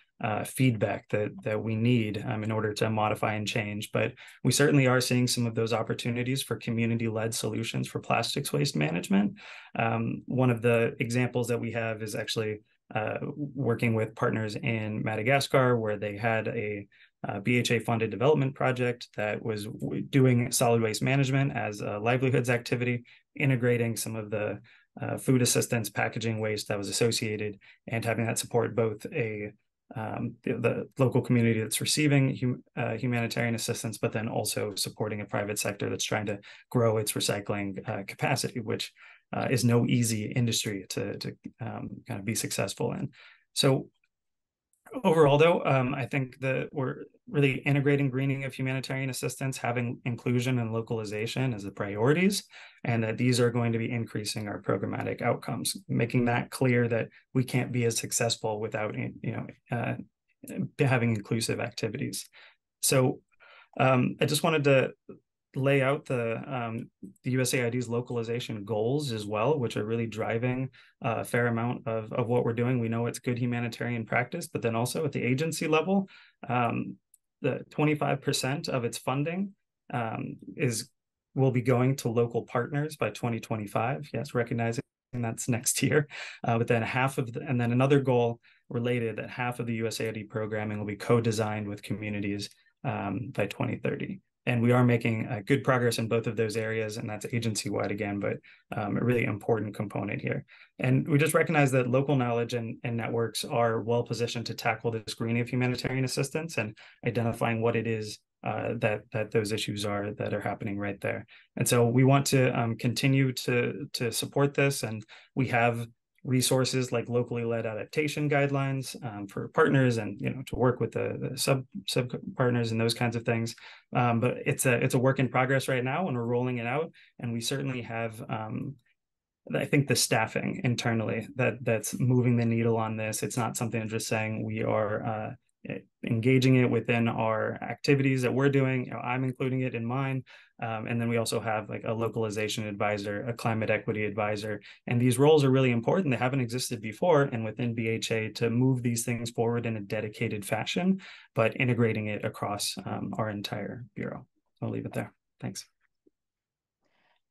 feedback that we need in order to modify and change. But we certainly are seeing some of those opportunities for community-led solutions for plastics waste management. One of the examples that we have is actually working with partners in Madagascar, where they had a BHA-funded development project that was doing solid waste management as a livelihoods activity, integrating some of the food assistance packaging waste that was associated, and having that support both the local community that's receiving humanitarian assistance, but then also supporting a private sector that's trying to grow its recycling capacity, which is no easy industry to kind of be successful in. So overall, though, I think that we're really integrating greening of humanitarian assistance, having inclusion and localization as the priorities, and that these are going to be increasing our programmatic outcomes, making that clear that we can't be as successful without having inclusive activities. So I just wanted to lay out the USAID's localization goals as well, which are really driving a fair amount of what we're doing. We know it's good humanitarian practice, but then also at the agency level, the 25% of its funding will be going to local partners by 2025. Yes, recognizing that's next year, but then and then another goal related that half of the USAID programming will be co-designed with communities by 2030. And we are making good progress in both of those areas, and that's agency-wide again, but a really important component here. And we just recognize that local knowledge and networks are well-positioned to tackle this greening of humanitarian assistance and identifying what it is that those issues are that are happening right there. And so we want to continue to support this, and we have resources like locally led adaptation guidelines for partners, and to work with the sub partners and those kinds of things. But it's a work in progress right now, and we're rolling it out. And we certainly have, I think, the staffing internally that's moving the needle on this. It's not something I'm just saying. We are engaging it within our activities that we're doing. I'm including it in mine. And then we also have like a localization advisor, a climate equity advisor. And these roles are really important. They haven't existed before. And within BHA to move these things forward in a dedicated fashion, but integrating it across our entire bureau. I'll leave it there. Thanks.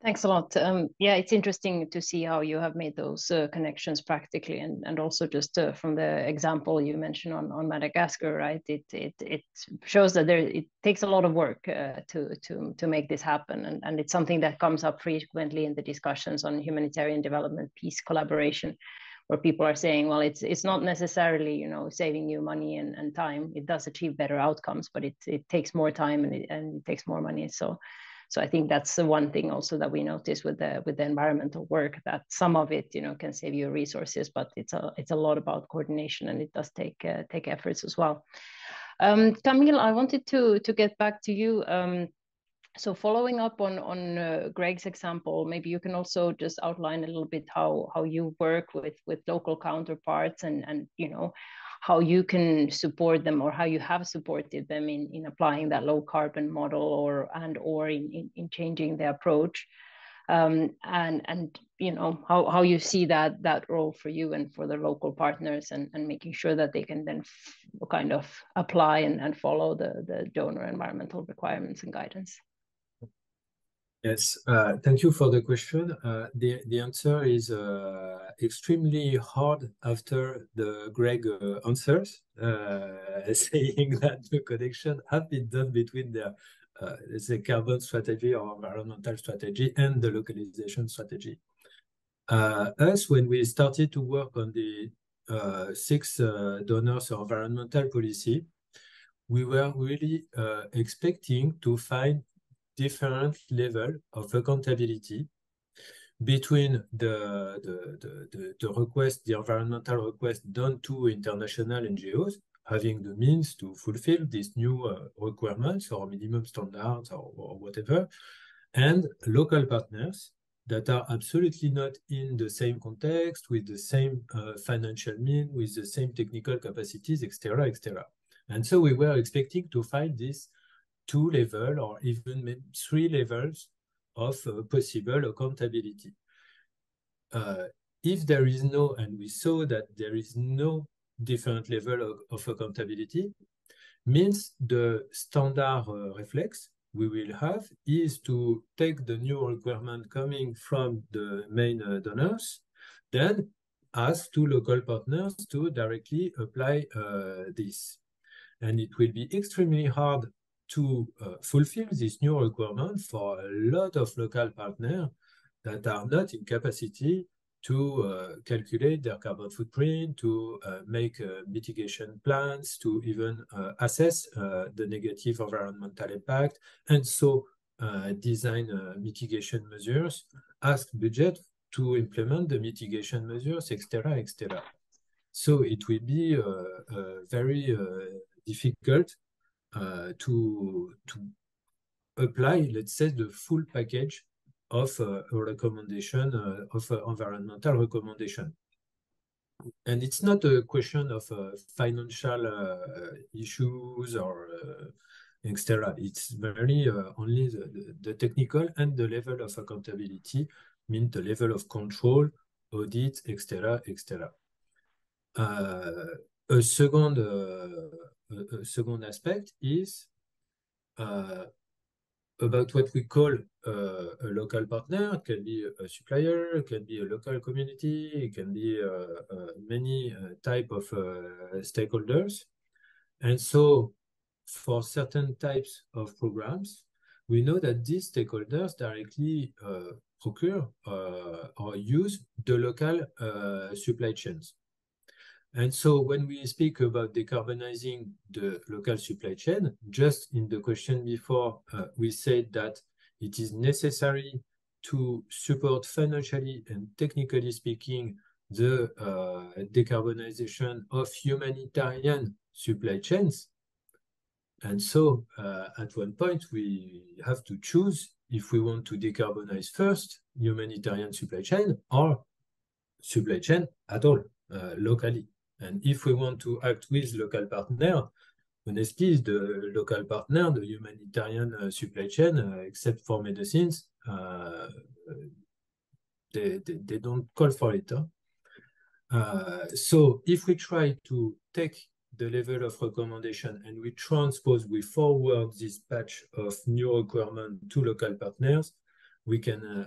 Thanks a lot. Yeah, it's interesting to see how you have made those connections practically, and also just from the example you mentioned on Madagascar, right? It shows that it takes a lot of work to make this happen, and it's something that comes up frequently in the discussions on humanitarian development, peace collaboration, where people are saying, well, it's not necessarily saving you money and time. It does achieve better outcomes, but it takes more time and it takes more money. So So I think that's the one thing also that we notice with the environmental work, that some of it, you know, can save you resources, but it's a lot about coordination, and it does take efforts as well. Camille, I wanted to get back to you. So following up on Greg's example, maybe you can also just outline a little bit how you work with local counterparts, and you know, how you can support them, or how you have supported them in applying that low carbon model, or in changing the approach, and you know, how you see that role for you and for the local partners, and making sure that they can then kind of apply and follow the donor environmental requirements and guidance. Yes, thank you for the question. The answer is extremely hard after the Greg answers, saying that the connection have been done between the carbon strategy or environmental strategy and the localization strategy. Us, when we started to work on the 6 donors or environmental policy, we were really expecting to find different level of accountability between the request, the environmental request done to international NGOs, having the means to fulfill these new requirements or minimum standards or whatever, and local partners that are absolutely not in the same context, with the same financial means, with the same technical capacities, etc., etc. And so we were expecting to find this 2 levels or even maybe 3 levels of possible accountability. If there is no, and we saw that there is no different level of accountability, means the standard reflex we will have is to take the new requirement coming from the main donors, then ask to local partners to directly apply this. And it will be extremely hard to fulfill this new requirement for a lot of local partners that are not in capacity to calculate their carbon footprint, to make mitigation plans, to even assess the negative environmental impact, and so design mitigation measures, ask budget to implement the mitigation measures, etc., etc. So it will be very difficult to apply, let's say, the full package of a recommendation, of environmental recommendation. And it's not a question of financial issues or etc. It's very only the technical and the level of accountability, mean the level of control, audit, etc., etc. A second aspect is about what we call a local partner. It can be a supplier, it can be a local community, it can be many type of stakeholders. And so for certain types of programs, we know that these stakeholders directly procure or use the local supply chains. And so when we speak about decarbonizing the local supply chain, just in the question before, we said that it is necessary to support financially and technically speaking the decarbonization of humanitarian supply chains. And so at one point, we have to choose if we want to decarbonize first humanitarian supply chain or supply chain at all, locally. And if we want to act with local partner, honestly, the local partner, the humanitarian supply chain, except for medicines, they don't call for it. So if we try to take the level of recommendation and we transpose, we forward this batch of new requirement to local partners, we can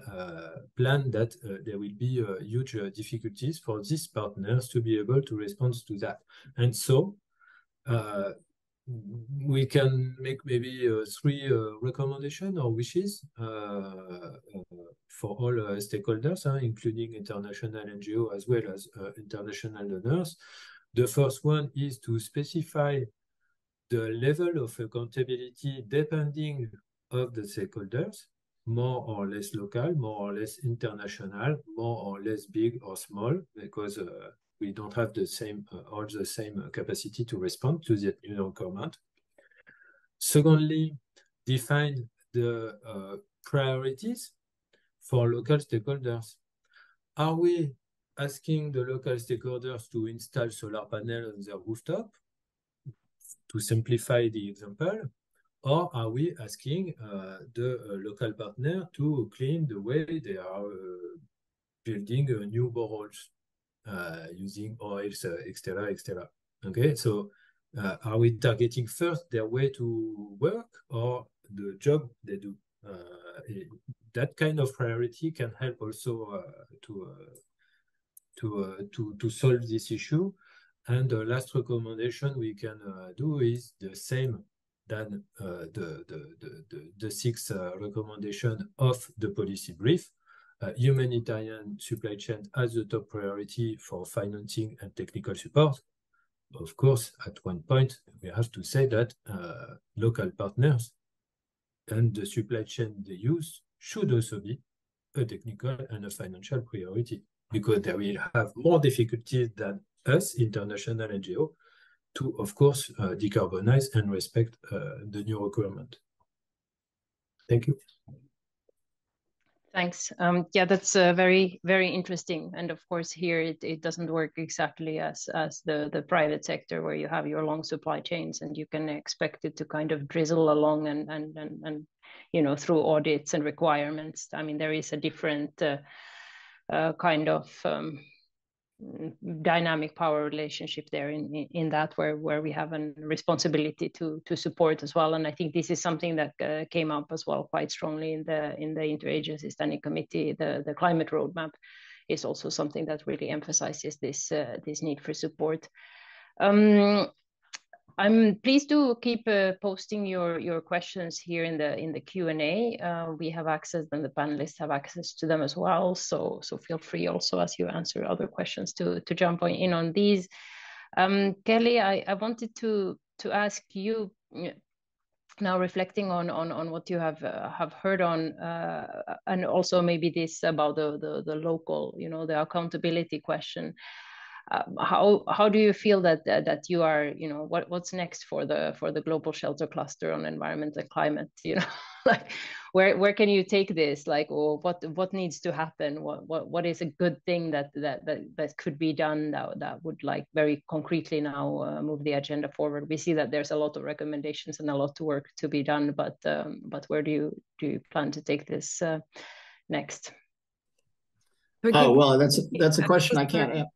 plan that there will be huge difficulties for these partners to be able to respond to that. And so we can make maybe 3 recommendations or wishes for all stakeholders, including international NGO as well as international donors. The first one is to specify the level of accountability depending of the stakeholders. more or less local, more or less international, more or less big or small, because we don't have the same all the same capacity to respond to the new requirement. Secondly, define the priorities for local stakeholders. Are we asking the local stakeholders to install solar panels on their rooftop, to simplify the example? Or are we asking the local partner to clean the way they are building new boreholes using oils, etc., etc.? Okay, so are we targeting first their way to work or the job they do? That kind of priority can help also to solve this issue. And the last recommendation we can do is the same than the six recommendation of the policy brief. Humanitarian supply chain as the top priority for financing and technical support. Of course, at one point, we have to say that local partners and the supply chain they use should also be a technical and a financial priority, because they will have more difficulties than us, international NGO, to, of course, decarbonize and respect the new requirement. Thank you. Thanks. Yeah, that's very, very interesting. And of course, here it doesn't work exactly as the private sector, where you have your long supply chains and you can expect it to kind of drizzle along and you know, through audits and requirements. I mean, there is a different kind of dynamic power relationship there in that where we have a responsibility to support as well. And I think this is something that came up as well quite strongly in the Interagency Standing Committee. The climate roadmap is also something that really emphasizes this need for support. I'm pleased to keep posting your questions here in the Q&A. We have access, and the panelists have access to them as well. So feel free also, as you answer other questions, to jump in on these. Kelly, I wanted to ask you, now reflecting on what you have heard on, and also maybe this about the local, you know, the accountability question. How do you feel that you are, you know, what's next for the global shelter cluster on environment and climate? You know, like where can you take this? Like, or what needs to happen? What is a good thing that could be done that would, like, very concretely now move the agenda forward? We see that there's a lot of recommendations and a lot of work to be done, but where do you plan to take this next? Oh, well, that's a question I can't answer.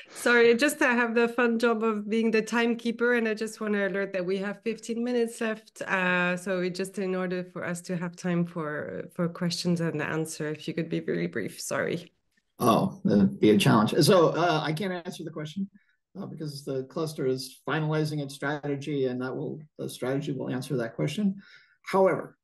Sorry, just I have the fun job of being the timekeeper, and I just want to alert that we have 15 minutes left. So just in order for us to have time for questions and answer, if you could be really brief, sorry. Oh, that'd be a challenge. So I can't answer the question because the cluster is finalizing its strategy, and the strategy will answer that question. However,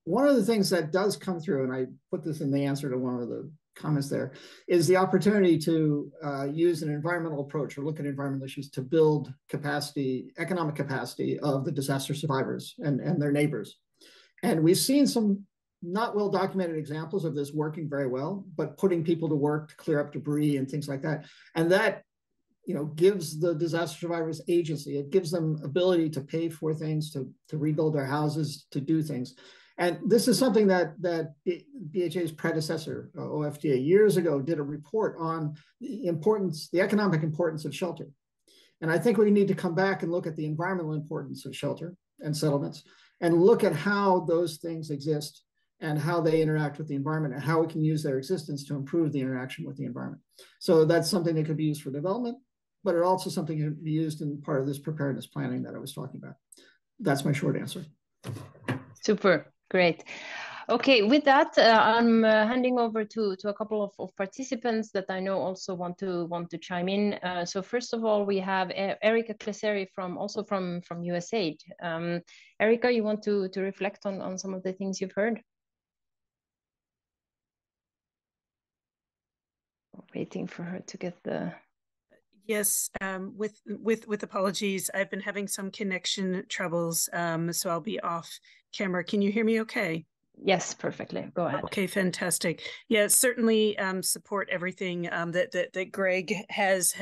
one of the things that does come through, and I put this in the answer to one of the comments there, is the opportunity to use an environmental approach or look at environmental issues to build capacity, economic capacity of the disaster survivors and their neighbors. And we've seen some not well documented examples of this working very well, but putting people to work to clear up debris and things like that. And that, you know, gives the disaster survivors agency. It gives them ability to pay for things, to rebuild their houses, to do things. And this is something that BHA's predecessor, OFDA, years ago did a report on the economic importance of shelter. And I think we need to come back and look at the environmental importance of shelter and settlements, and look at how those things exist and how they interact with the environment, and how we can use their existence to improve the interaction with the environment. So that's something that could be used for development, but it also something that can be used in part of this preparedness planning that I was talking about. That's my short answer. Super. Great. Okay, with that, I'm handing over to a couple of participants that I know also want to chime in. So first of all, we have Erica Cleseri from USAID. Erica, you want to reflect on some of the things you've heard? Waiting for her to get the... Yes, with apologies, I've been having some connection troubles, so I'll be off camera. Can you hear me okay? Yes, perfectly. Go ahead. Okay, fantastic. Yeah, certainly support everything that Greg has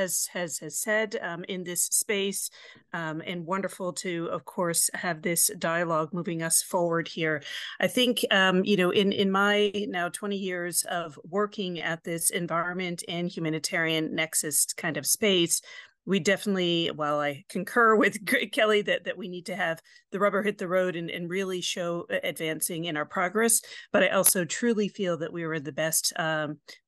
said in this space, and wonderful to, of course, have this dialogue moving us forward here. I think, you know, in my now 20 years of working at this environment and humanitarian nexus kind of space, we definitely, while I concur with Greg Kelly that we need to have the rubber hit the road and really show advancing in our progress, but I also truly feel that we are in the best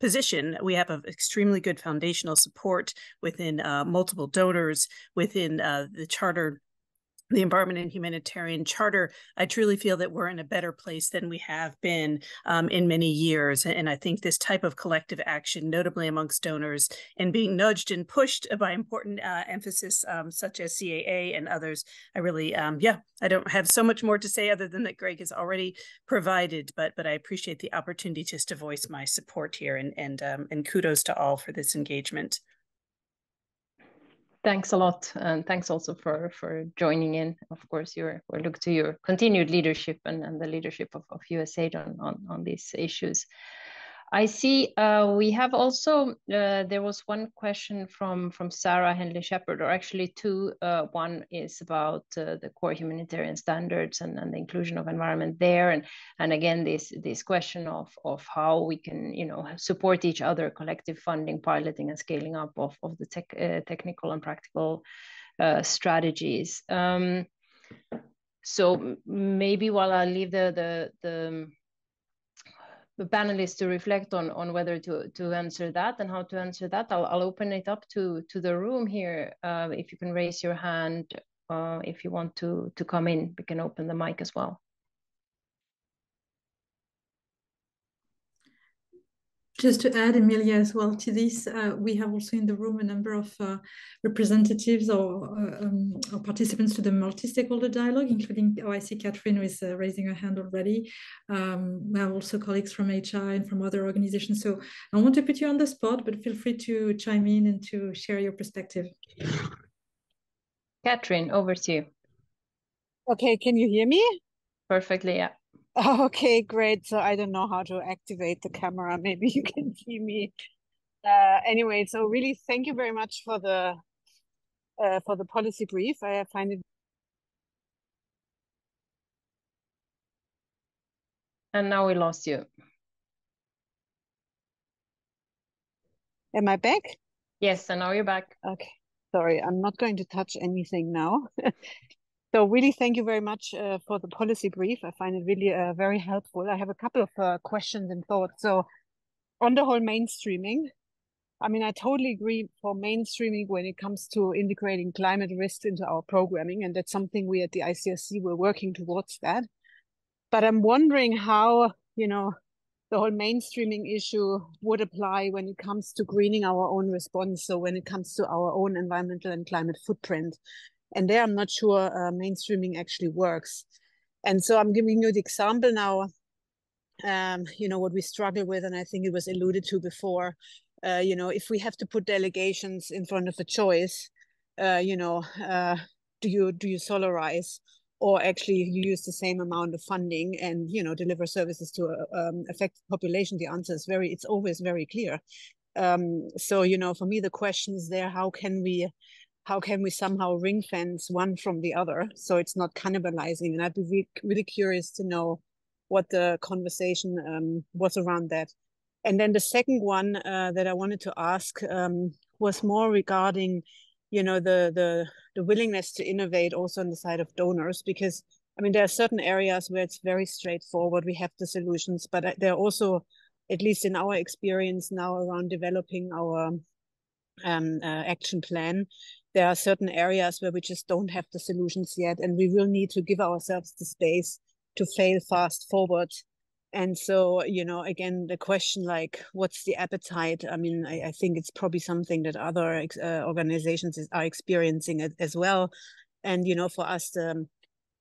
position. We have an extremely good foundational support within multiple donors, within the Charter, the Environment and Humanitarian Charter. I truly feel that we're in a better place than we have been in many years. And I think this type of collective action, notably amongst donors, and being nudged and pushed by important emphasis such as CAA and others, I really, yeah, I don't have so much more to say other than that Greg has already provided, but I appreciate the opportunity just to voice my support here, and kudos to all for this engagement. Thanks a lot, and thanks also for joining in. Of course, we look to your continued leadership and the leadership of USAID on these issues. I see we have also, there was one question from Sarah Henley Shepherd, or actually two. One is about the core humanitarian standards and the inclusion of environment there. And again, this question of how we can, you know, support each other, collective funding, piloting and scaling up of the technical and practical strategies. So maybe while I leave the panelists to reflect on whether to answer that and how to answer that, I'll open it up to the room here. If you can raise your hand if you want to come in, we can open the mic as well. Just to add, Emilia, as well to this, we have also in the room a number of representatives or participants to the multi-stakeholder dialogue, including, I see Catherine is raising her hand already. We have also colleagues from HR and from other organizations. So I want to put you on the spot, but feel free to chime in and to share your perspective. Catherine, over to you. Okay, can you hear me? Perfectly, yeah. Okay, great. So I don't know how to activate the camera. Maybe you can see me. Anyway, so really thank you very much for the policy brief. I find it. And now we lost you. Am I back? Yes, and now you're back. Okay, sorry, I'm not going to touch anything now. So really thank you very much for the policy brief. I find it really very helpful. I have a couple of questions and thoughts. So on the whole mainstreaming, I mean, I totally agree for mainstreaming when it comes to integrating climate risks into our programming. And that's something we at the ICRC were working towards that. But I'm wondering how, you know, the whole mainstreaming issue would apply when it comes to greening our own response. So when it comes to our own environmental and climate footprint. And there, I'm not sure mainstreaming actually works. And so I'm giving you the example now, you know, what we struggle with, and I think it was alluded to before, you know, if we have to put delegations in front of a choice, you know, do you solarize, or actually you use the same amount of funding and, you know, deliver services to affected population? The answer is it's always very clear. So, you know, for me, the question is there, how can we somehow ring fence one from the other so it's not cannibalizing? And I'd be really curious to know what the conversation was around that. And then the second one that I wanted to ask was more regarding, you know, the willingness to innovate also on the side of donors, because I mean, there are certain areas where it's very straightforward. We have the solutions, but there are also, at least in our experience now around developing our action plan, there are certain areas where we just don't have the solutions yet, and we will need to give ourselves the space to fail fast forward. And so, you know, again, the question, like, what's the appetite? I mean, I think it's probably something that other organizations are experiencing as well. And, you know, for us,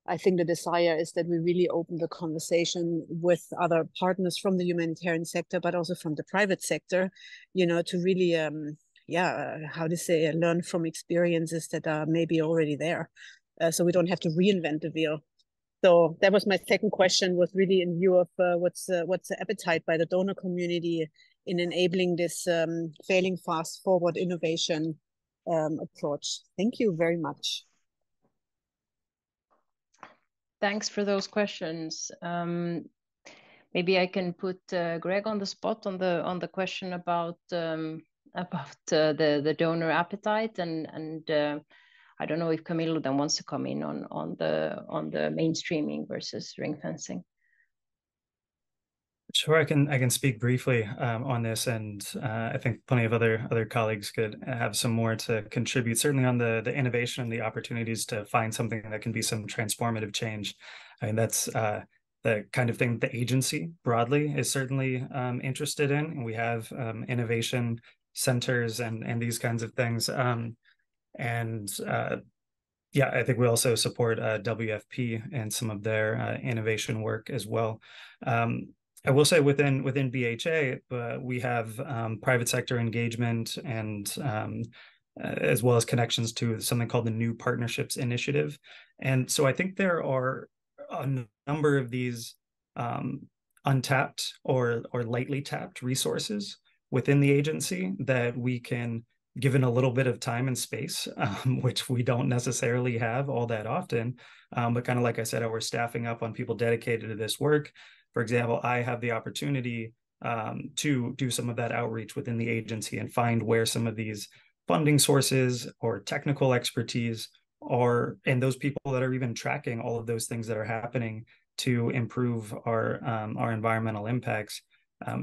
I think the desire is that we really open the conversation with other partners from the humanitarian sector, but also from the private sector, you know, to really how to say, learn from experiences that are maybe already there. So we don't have to reinvent the wheel. So that was my second question, was really in view of what's the appetite by the donor community in enabling this failing fast forward innovation approach. Thank you very much. Thanks for those questions. Maybe I can put Greg on the spot on the question about the donor appetite, and I don't know if Camilo then wants to come in on the mainstreaming versus ring fencing. Sure, I can speak briefly on this, and I think plenty of other colleagues could have some more to contribute. Certainly on the innovation and the opportunities to find something that can be some transformative change. I mean, that's the kind of thing the agency broadly is certainly interested in. And we have innovation centers and these kinds of things. Yeah, I think we also support WFP and some of their innovation work as well. I will say within BHA, we have private sector engagement and as well as connections to something called the New Partnerships Initiative. And so I think there are a number of these untapped or lightly tapped resources within the agency that we can, given a little bit of time and space, which we don't necessarily have all that often, but kind of like I said, we're staffing up on people dedicated to this work. For example, I have the opportunity to do some of that outreach within the agency and find where some of these funding sources or technical expertise are, and those people that are even tracking all of those things that are happening to improve our environmental impacts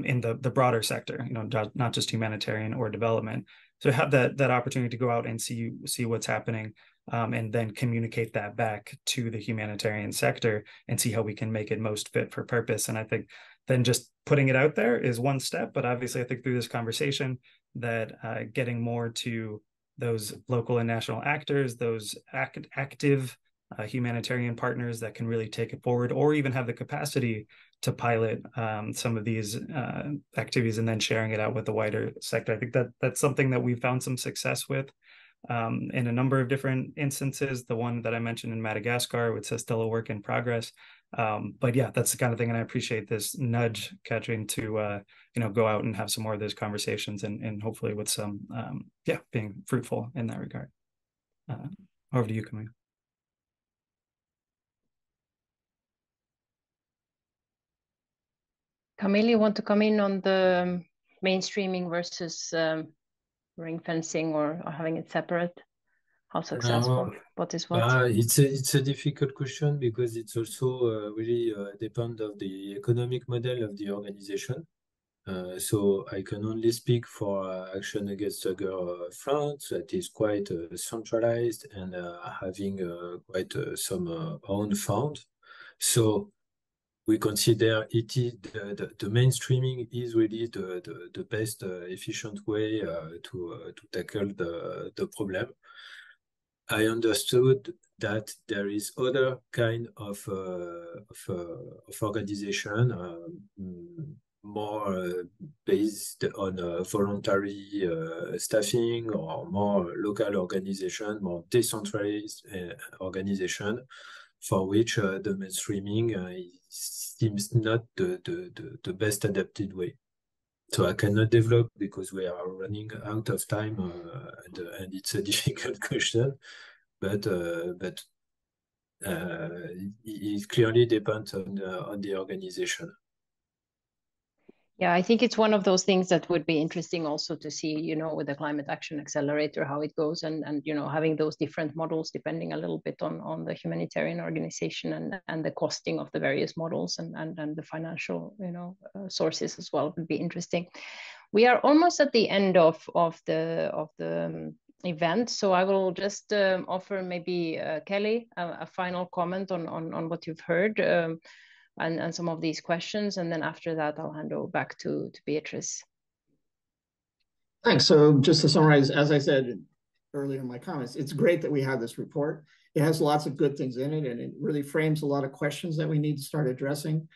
in the broader sector, you know, not just humanitarian or development. So have that opportunity to go out and see what's happening, and then communicate that back to the humanitarian sector and see how we can make it most fit for purpose. And I think then just putting it out there is one step, but obviously I think through this conversation that getting more to those local and national actors, those active humanitarian partners that can really take it forward, or even have the capacity to pilot some of these activities and then sharing it out with the wider sector. I think that's something that we've found some success with in a number of different instances. The one that I mentioned in Madagascar, which is still a work in progress. But yeah, that's the kind of thing. And I appreciate this nudge, Katrin, to go out and have some more of those conversations and hopefully with some, being fruitful in that regard. Over to you, Camille. Camille, you want to come in on the mainstreaming versus ring fencing, or having it separate? How successful? What is what? It's a difficult question because it's also really depend of the economic model of the organization. So I can only speak for Action Against Hunger France, that is quite centralized and having quite some own fund. So we consider it is the mainstreaming is really the best efficient way to tackle the problem. I understood that there is other kind of organization more based on voluntary staffing, or more local organization, more decentralized organization, for which the mainstreaming seems not the best adapted way. So I cannot develop because we are running out of time, and it's a difficult question. But it clearly depends on the organization. Yeah, I think it's one of those things that would be interesting also to see, with the Climate Action Accelerator, how it goes, and having those different models depending a little bit on the humanitarian organization and the costing of the various models and the financial, sources as well would be interesting. We are almost at the end of the event, so I will just offer maybe Kelly a final comment on what you've heard. And some of these questions, and then after that I'll hand over back to Beatrice. Thanks. So just to summarize, as I said earlier in my comments, it's great that we have this report. It has lots of good things in it, and it really frames a lot of questions that we need to start addressing.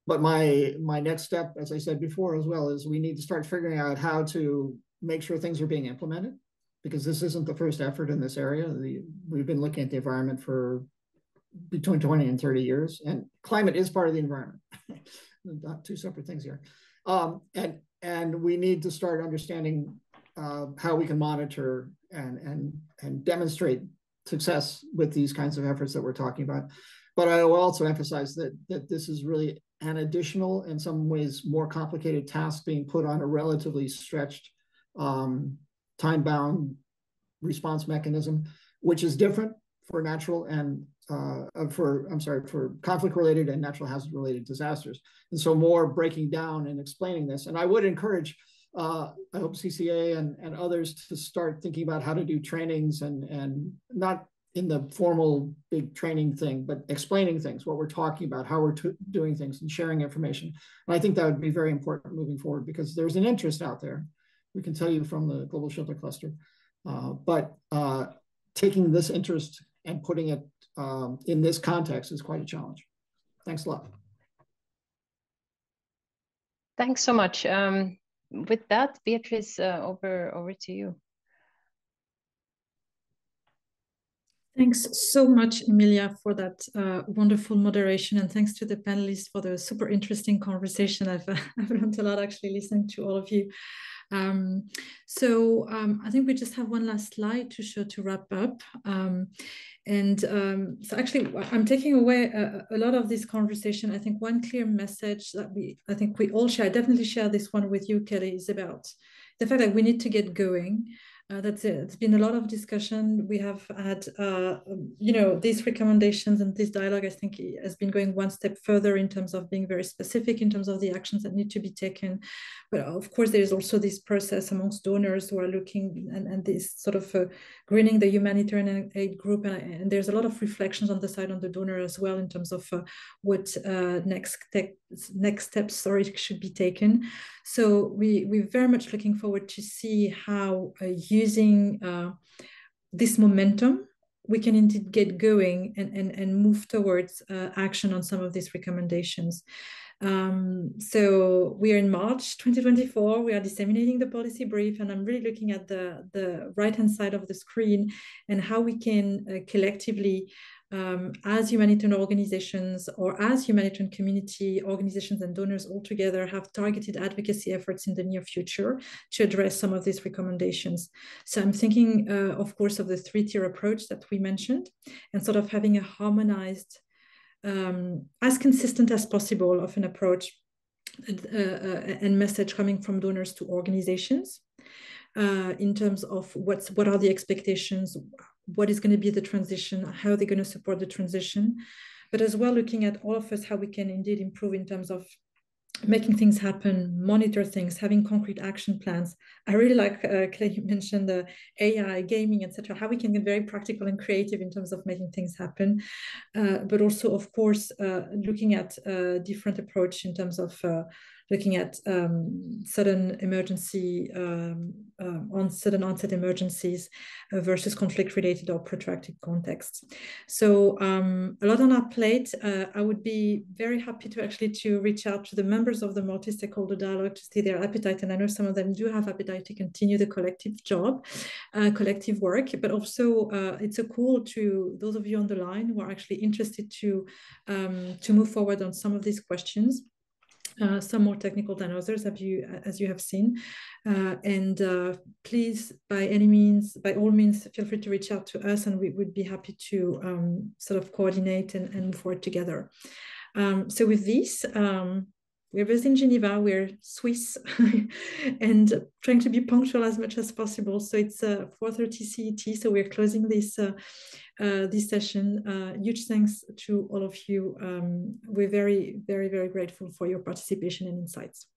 But my next step, as I said before as well, is we need to start figuring out how to make sure things are being implemented, because this isn't the first effort in this area. We've been looking at the environment for between 20 and 30 years. And climate is part of the environment. Not two separate things here. And we need to start understanding how we can monitor and demonstrate success with these kinds of efforts that we're talking about. But I will also emphasize that this is really an additional, in some ways, more complicated task being put on a relatively stretched, time-bound response mechanism, which is different for natural and for conflict-related and natural hazard-related disasters. And so more breaking down and explaining this. And I would encourage, I hope CCA and others to start thinking about how to do trainings and not in the formal big training thing, but explaining things, what we're talking about, how we're doing things and sharing information. And I think that would be very important moving forward because there's an interest out there. We can tell you from the Global Shelter Cluster, but taking this interest and putting it in this context is quite a challenge. Thanks a lot. Thanks so much. With that, Beatrice, over to you. Thanks so much, Emilia, for that wonderful moderation, and thanks to the panelists for the super interesting conversation. I've learned a lot actually listening to all of you. I think we just have one last slide to show to wrap up. So actually, I'm taking away a lot of this conversation. I think one clear message that I think we all share, I definitely share this one with you, Kelly, is about the fact that we need to get going. That's it. It's been a lot of discussion. We have had, these recommendations and this dialogue, I think, has been going one step further in terms of being very specific in terms of the actions that need to be taken. But of course, there's also this process amongst donors who are looking and this sort of greening the humanitarian aid group. And there's a lot of reflections on the side on the donor as well in terms of what next steps should be taken. So we're very much looking forward to see how using this momentum, we can indeed get going and move towards action on some of these recommendations. So we are in March 2024, we are disseminating the policy brief, and I'm really looking at the right-hand side of the screen and how we can collectively, as humanitarian organizations or as humanitarian community organizations and donors all together, have targeted advocacy efforts in the near future to address some of these recommendations. So I'm thinking, of course, of the three-tier approach that we mentioned and sort of having a harmonized, as consistent as possible of an approach and message coming from donors to organizations in terms of what are the expectations, what is going to be the transition, how they're going to support the transition, but as well looking at all of us, how we can indeed improve in terms of making things happen, monitor things, having concrete action plans. I really like, Clay, you mentioned the AI, gaming, etc., how we can get very practical and creative in terms of making things happen. But also, of course, looking at different approach in terms of looking at sudden emergency, sudden onset emergencies versus conflict-related or protracted contexts. So a lot on our plate. I would be very happy to reach out to the members of the multi-stakeholder dialogue to see their appetite, and I know some of them do have appetite to continue the collective job, collective work, but also it's a call to those of you on the line who are actually interested to move forward on some of these questions. Some more technical than others, as you have seen. Please, by all means, feel free to reach out to us, and we would be happy to sort of coordinate and move forward together. So with this, we're based in Geneva, we're Swiss, and trying to be punctual as much as possible. So it's 4:30 CET, so we're closing this session. Huge thanks to all of you. We're very, very, very grateful for your participation and insights.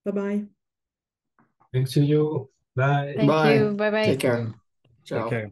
Bye-bye. Thanks to you. Bye. Thank you. Bye-bye. Take care. Ciao. Take care.